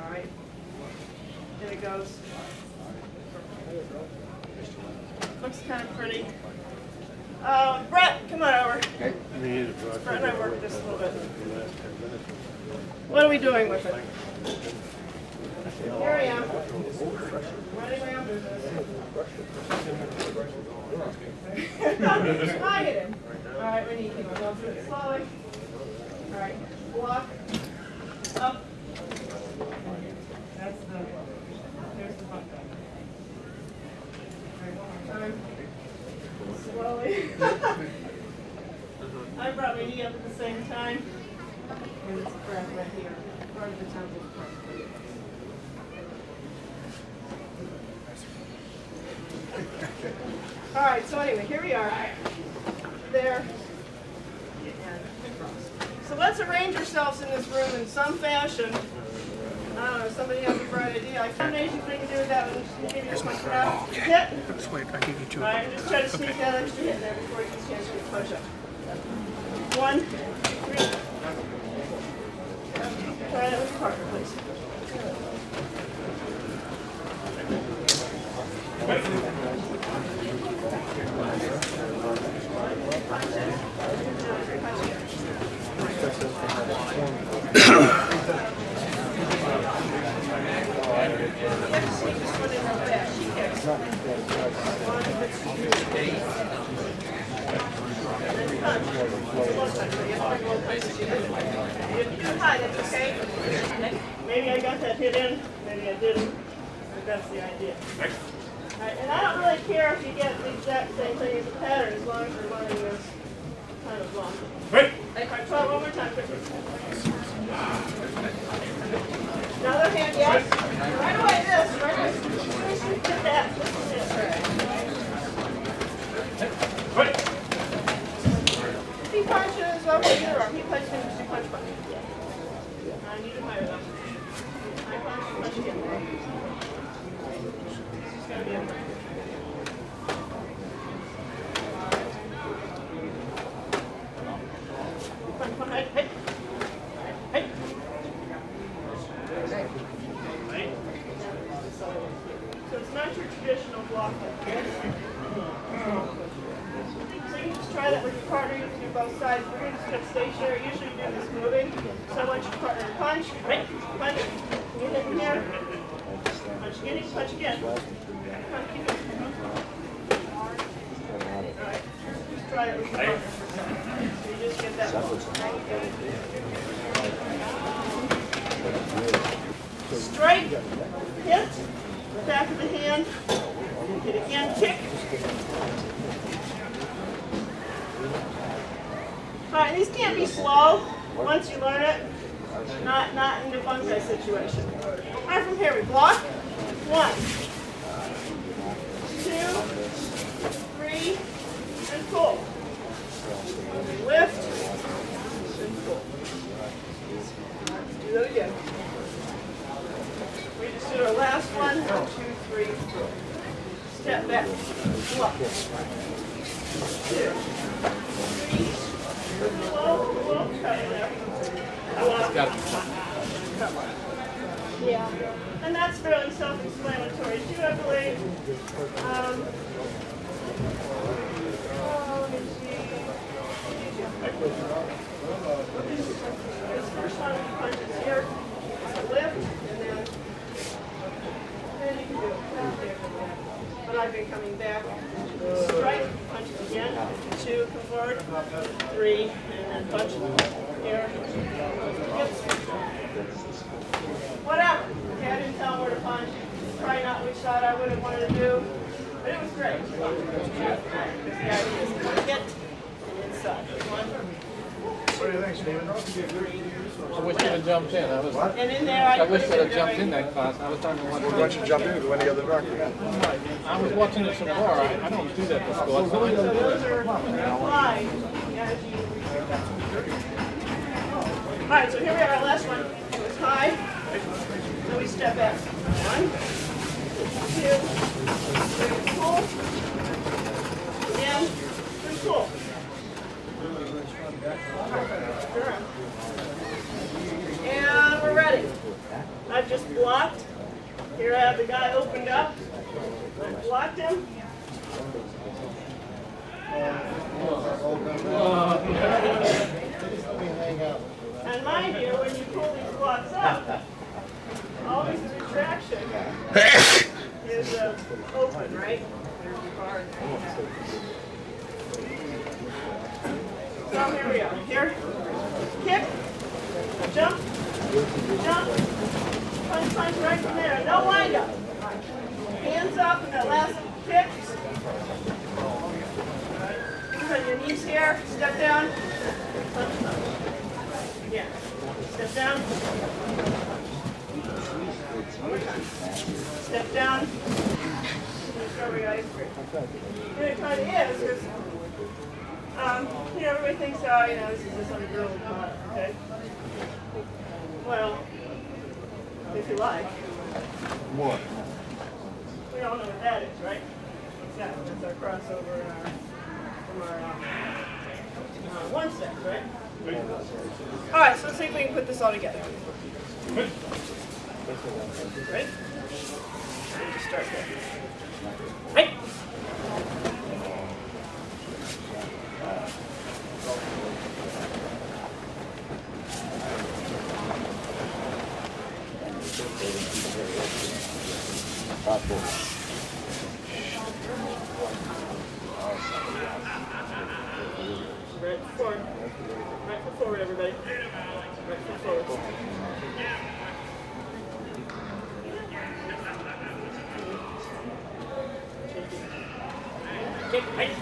All right. Here it goes. Looks kind of pretty. Brett, come on over. Brett and I worked this a little bit. What are we doing with it? Here I am. Running my own business. I get it. All right, we need to keep on going through it slowly. All right, block, up. That's there's the button. All right, one more time. Slowly. I brought my knee up at the same time. And it's a breath right here. Part of the temple. All right, so anyway, here we are. There. And across. So let's arrange ourselves in this room in some fashion. I don't know, if somebody has a bright idea. Combinations we can do with that one. Give you just one crowd. Hit. Just wait, I give you two. All right, just try to sneak that extra hit there before you can chance to push up. 1, 2, 3. Try that with your partner, please. Hi, that's okay. Maybe I got that hit in, maybe I didn't, but that's the idea. Right, and I don't really care if you get the exact same thing as the pattern as long as you're learning this kind of long. Right. Alright, try it one more time quickly. Another hand, yes. Right away, this. Right away. Get that. Right. If he punches, okay, either arm. He punches, you punch. I need to higher them. I punch again. This is going to be a Hey. So it's not your traditional block like this. So you can just try that with your partner. You can do both sides. We're going to just kind of stay stationary. Usually you do this moving. So I want your partner to punch, punch, get hit in here, punch again, punch again. Punch again. All right. Just try it with your partner. So you just get that one. Strike, hit, back of the hand, hit again, kick. All right, these can't be slow once you learn it, not in the bunkai situation. All right, from here we block, 1, 2, 3, and pull. Lift, and pull. Let's do that again. We just did our last one. 1, 2, 3, 4. Step back. Block. 2, 3. Slow. Cut it there. Yeah. And that's fairly self-explanatory too, I believe. Let me see. This first one we punch is here. Lift, and then you can do it. But I've been coming back. Strike, punch it again. 2, convert. 3, and then punch here. Yep. Whatever. Okay, I didn't tell him where to punch. Probably not which side I would have wanted to do. But it was great. The idea is to hit inside. 1. What do you think, Stephen? I wish I'd have jumped in. And in there, I wish I'd have jumped in that class. I was trying to watch. Why don't you jump in to any other doctor? I was watching it from far. I don't do that for school. So those are applied as you. All right, so here we are. Our last one. It was high. So we step back. 1, 2, 3, pull. Again, 3, pull. And we're ready. I've just blocked. Here I have the guy opened up. I blocked him. And mind you, when you pull these blocks up, all this retraction is open, right? There's the bar in there. So here we are. Here, kick, jump, punch right from there. No wind up. Hands up and that last kick. Put your knees here, step down, punch up. Again, step down. One more time. Step down. of strawberry ice cream. And it kind of is, because, everybody thinks, oh, this is just some grilled product, okay? Well, if you like. More. We all know what that is, right? Exactly. That's our crossover in from our one step, right? All right, so let's see if we can put this all together. Ready? Just start there. Right. Right foot forward. Right foot forward, everybody. Right foot forward. Kick, right.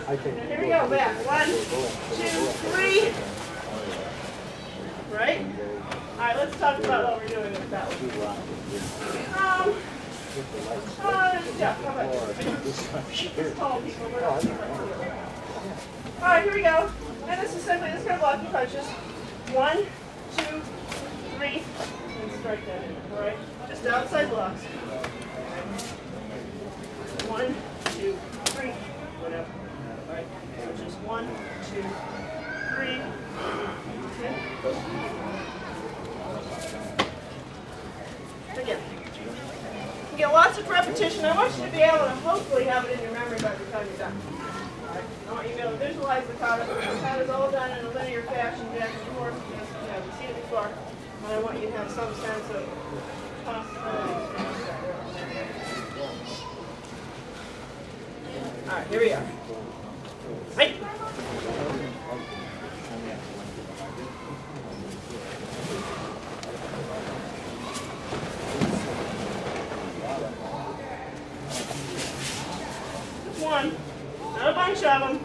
Now here we go, back. 1, 2, 3. Right? Alright, let's talk about what we're doing with that one. Yeah, how about this? Tall people, we're not too much here. Alright, here we go. And this is simply, this is going to block your punches. 1, 2, 3, and strike that in. Alright? Just outside blocks. 1, 2, 3, whatever. Alright? So just 1, 2, 3. Okay? Again. You get lots of repetition. I want you to be able to hopefully have it in your memory by the time you're done. Right. I want you to be able to visualize the kata. The kata is all done in a linear fashion, back and forth. You've seen it before. And I want you to have some sense of possibilities. All right, here we are. Right. One, not a bunch of them.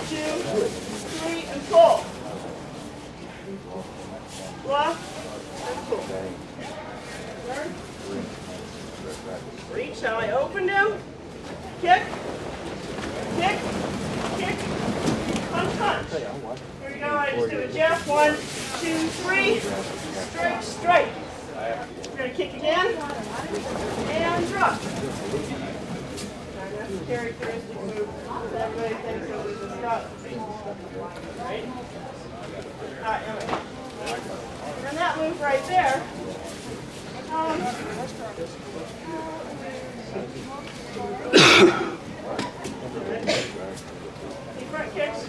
2, 3, and pull. Block and pull. Turn. Reach how I opened him. Kick. Kick. Kick. Punch, punch. Here we go. I just do a jab. 1, 2, 3. Strike, strike. We're going to kick again. And drop. Characteristic move that everybody thinks of as a stop. Right? Alright, anyway. And that move right there. Deep front kicks.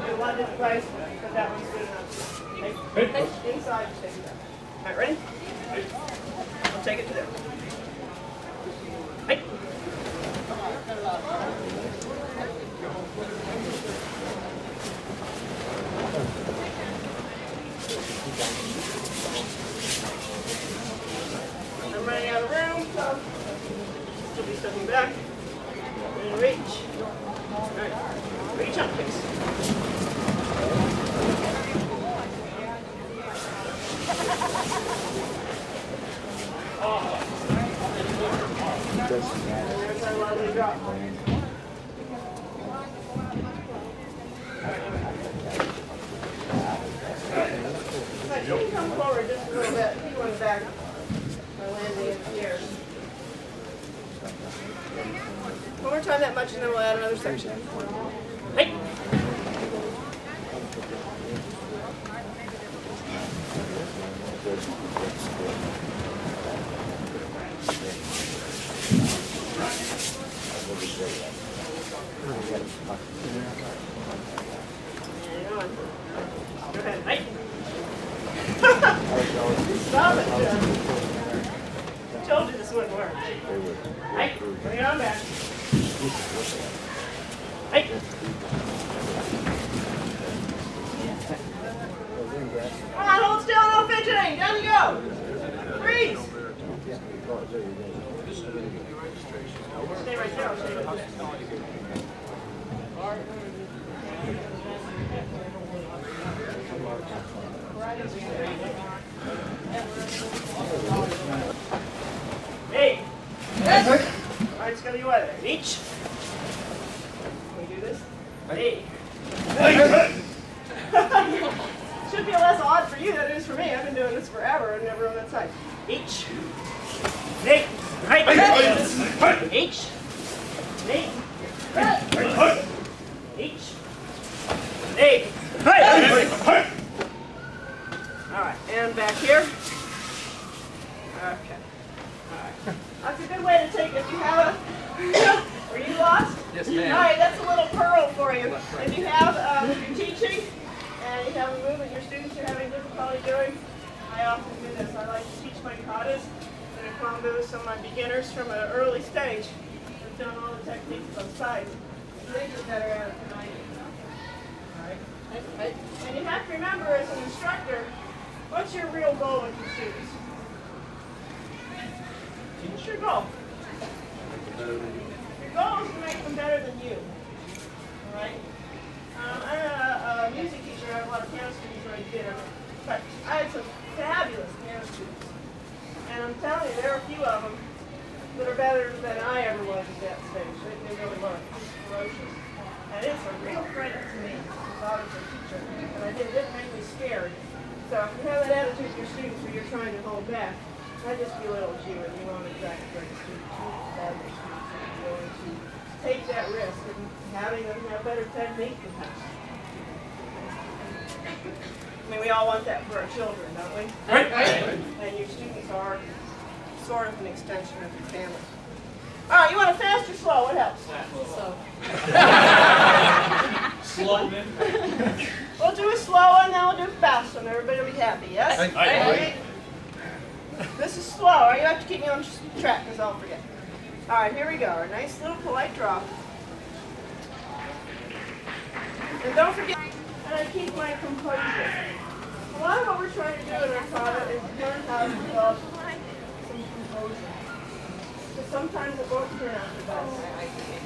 A lot of different ways, but that one's good enough. Inside, just take it down. All right, ready? I'll take it to there. Hey. I'm running out of room, so she'll be stepping back. And reach. All right, reach up, please. There's our lovely drop. Right, you can come forward just a little bit. You want to back or landing in the air. One more time that much and then we'll add another section. Hey. Go ahead. Hey. Stop it, Chung. I told you this wouldn't work. Hey, bring it on back. Hey. Come on, hold still, no fidgeting. Down you go. Freeze. Stay right there. I'll show you. Hey! Yes! All right, it's going to be what? Each? Can we do this? Hey! Should be less odd for you than it is for me. I've been doing this forever and never on that side. Each. Hey! Right! Each. Hey! Each. Hey! All right, and back here. Okay. All right. That's a good way to take it. If you have a... Were you lost? Yes, ma'am. All right, that's a little pearl for you. If you have, if you're teaching and you have a movement your students are having difficulty doing, I often do this. I like to teach my katas and a Kwanmu, some of my beginners from an early stage. I've done all the techniques both sides. They get better at it than I do. All right. And you have to remember, as an instructor, what's your real goal with your students? What's your goal? Your goal is to make them better than you. All right? I'm a music teacher. I have a lot of piano students where I did them. But I had some fabulous piano students. And I'm telling you, there are a few of them that are better than I ever was at that stage. They really were. It's ferocious. And it's a real credit to me as a teacher. And it didn't make me scared. So if you have that attitude with your students where you're trying to hold back, I just belittle you and you won't exactly bring the students. You have your students that are willing to take that risk and having them have better technique than us. I mean, we all want that for our children, don't we? Right. And your students are sort of an extension of your family. All right, you want it fast or slow? What helps? Slow then. We'll do a slow one, then we'll do a fast one. Everybody will be happy, yes? Aye. This is slow. All right, you have to keep me on track because I'll forget. All right, here we go. Our nice little polite drop. And don't forget, and I keep my composure. A lot of what we're trying to do in our kata is learn how to develop some composure. Because sometimes it won't turn out the best.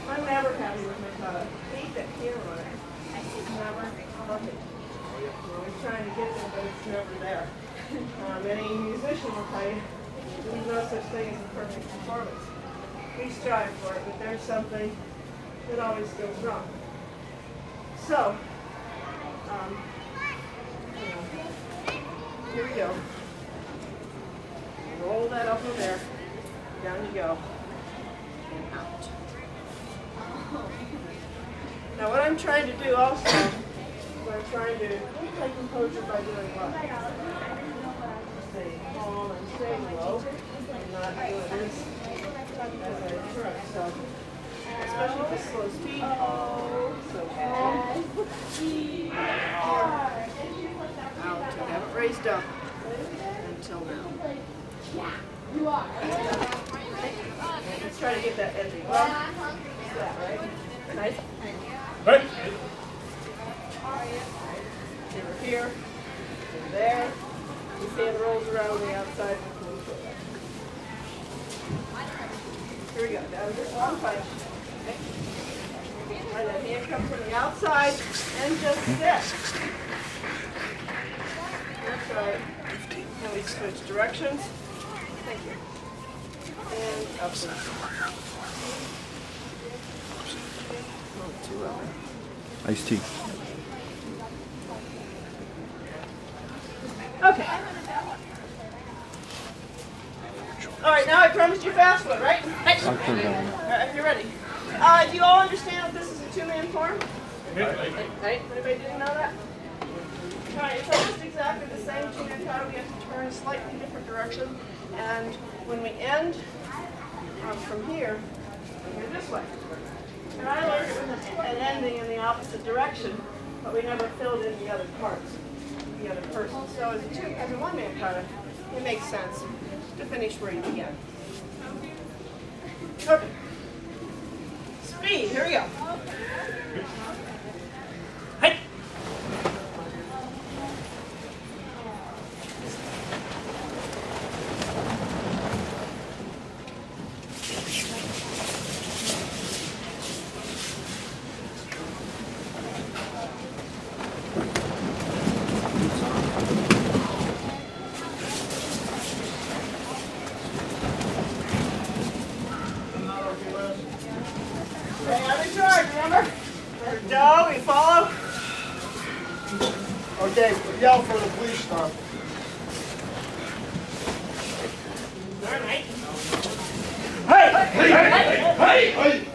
I'm never happy with my kata. I hate that camera on it. It's never perfect. We're always trying to get there, but it's never there. Any musician will tell you there's no such thing as a perfect performance. We strive for it, but there's something that always goes wrong. So, here we go. Roll that up in there. Down you go. And out. Now what I'm trying to do also, I'm trying to take composure by doing what? Stay calm and stay low. And not doing this as I turn. So, especially with the slow speed. So calm. Out. I haven't raised up until now. You are. Let's try to get that edgy. Well, is that right? Nice. Right. Over here. And there. His hand rolls around the outside. Here we go. Down this one punch. Okay. And that hand comes from the outside and just sit. That's right. And we switch directions. Thank you. And up and up. Oh, 2 of them. Iced tea. Okay. All right, now I promised you fast one, right? I'll turn it on. All right, if you're ready. Do you all understand that this is a 2-man form? Right? Anybody didn't know that? All right, it's almost exactly the same 2-man kata. We have to turn a slightly different direction. And when we end from here, we're this way. And I learned it with an ending in the opposite direction, but we never filled in the other parts, the other person. So as a 1-man kata, it makes sense to finish where you began. Okay. Speed, here we go. Hey. Okay, yell for the police stuff. Hey! Hey! Hey! Hey!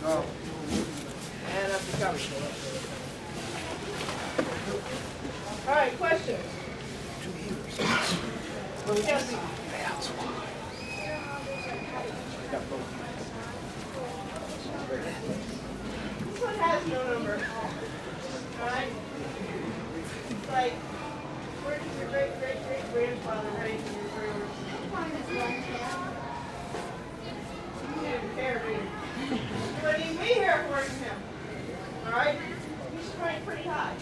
No. And up to cover. All right, questions? Yes. This one has no number. All right? It's like, where did your great-great-great-grandfather raise your brewers? You didn't care, did you? But he'd be here for him. All right? He's ranked pretty high.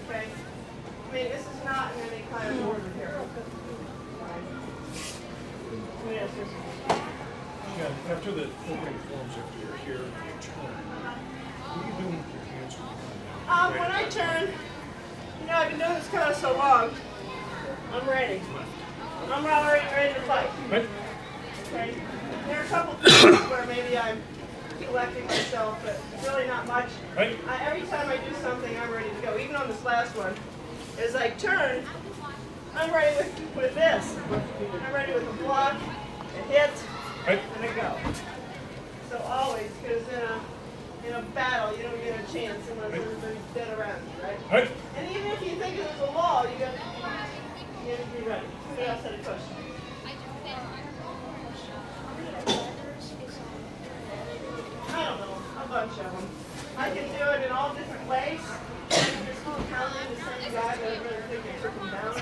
Okay? I mean, this is not in any kind of order here. Yes, yes. Yeah, after the opening forms, after you're here, you turn. What are you doing with your hands? When I turn, you know, I've been doing this kind of so long, I'm ready. I'm already ready to fight. Right? Okay? There are a couple times where maybe I'm collecting myself, but really not much. Right? Every time I do something, I'm ready to go. Even on this last one, as I turn, I'm ready with this. I'm ready with a block, a hit, Right? and a go. So always, because in a battle, you don't get a chance unless everybody's dead around you, right? Right? And even if you think there's a wall, you have to be ready. Who else had a question? I don't know, a bunch of them. I can do it in all different ways. Just counting the same guy that I really think I took him down.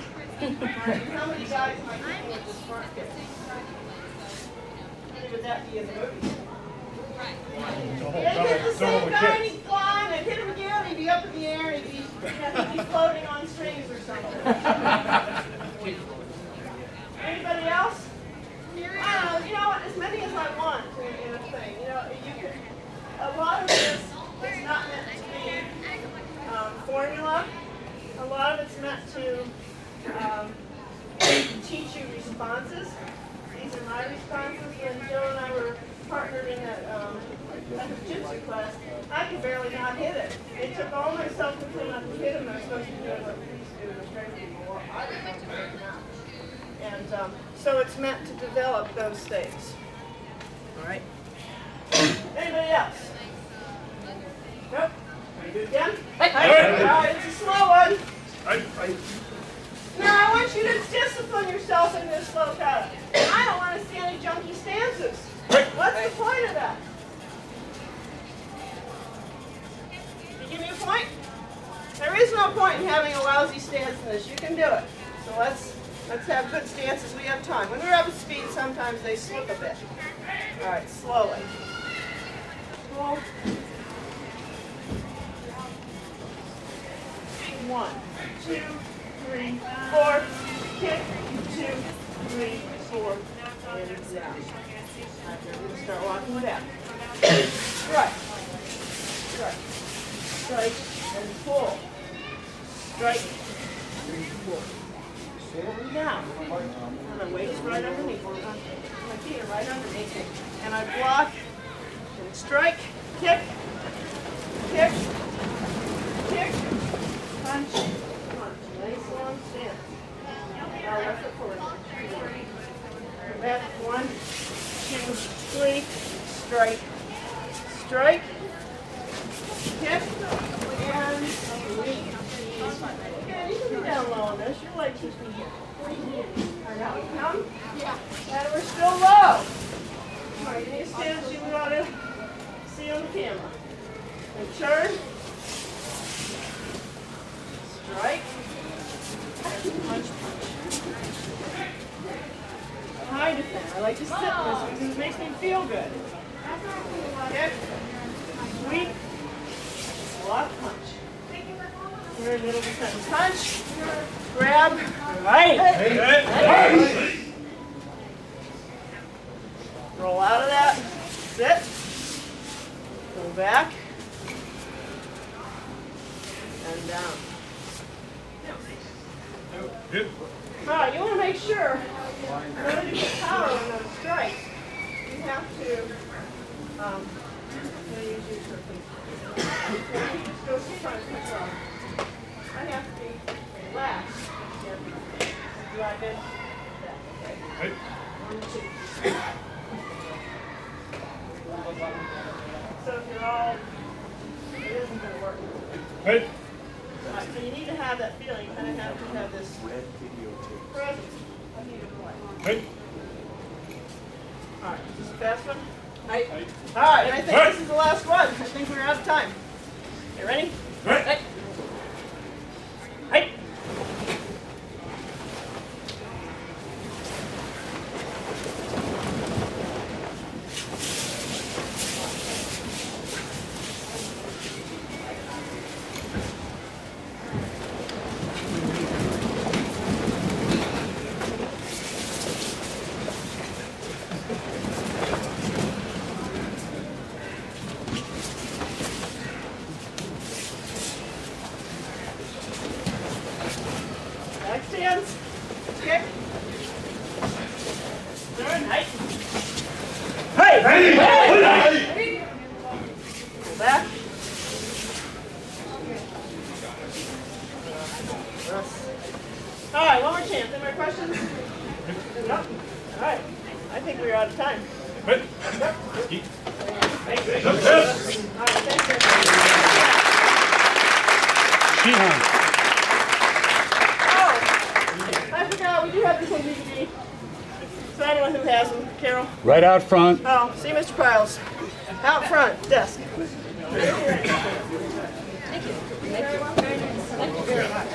How many guys am I thinking with this front kick? How many would that be in the movie? Yeah, hit the same guy and he'd fly and I'd hit him again, he'd be up in the air and he'd be floating on strings or something. Anybody else? I don't know, you know what, as many as I want in a thing. You know, you can, a lot of this is not meant to be formula. A lot of it's meant to teach you responses. These are my responses. When Joe and I were partnered in that jiu-jitsu class, I could barely not hit it. It took all my self-control not to hit him. I was supposed to do it like we used to do in the training people. I was supposed to take him out. And so it's meant to develop those things. All right. Anybody else? Nope. Ready to do it again? All right, it's a slow one. Now I want you to discipline yourself in this slow kata. I don't want to see any junky stances. What's the point of that? You give me a point? There is no point in having a lousy stance in this. You can do it. So let's have good stances. We have time. When we're up at speed, sometimes they slip a bit. All right, slowly. Cool. 1, 2, 3, 4. Kick. 2, 3, 4. And down. After we're going to start walking back. Strike. Strike. Strike and pull. Strike and pull. And down. And the weight is right underneath. My feet are right underneath me. And I block and strike, kick, kick, kick, punch, punch. Nice long stance. Now left foot forward. Come back. 1, 2, 3. Strike, strike, kick, and release. Yeah, you can be down low on this. Your legs just be here. Alright, now we come. Yeah. And we're still low. Alright, you need to stand as you want to see on the camera. And turn. Strike. Punch, punch. High defend. I like to sit in this because it makes me feel good. Kick. Sweep. Block, punch. Here, middle defend. Punch. Grab. Right. Hey. Roll out of that. Sit. Go back. And down. Good. All right, you want to make sure, in order to get power on those strikes, you have to I have to be relaxed. Do I bend? Right. 1, 2. So if you're all, it isn't going to work. Right. Right, so you need to have that feeling. You kind of have to have this presence. Right. All right, is this a fast one? Right. All right, and I think this is the last one. I think we're out of time. You ready? Right. Right. Right. Back stands. Kick. Turn. Height. Hey! Pull back. All right, one more chance. Any more questions? No? All right. I think we're out of time. Right. Thank you. All right, thanks, everybody. Oh, I forgot, we do have this on DVD. So I don't know who has them. Carol? Right out front. Oh, see Mr. Piles. Out front, desk. Thank you very much.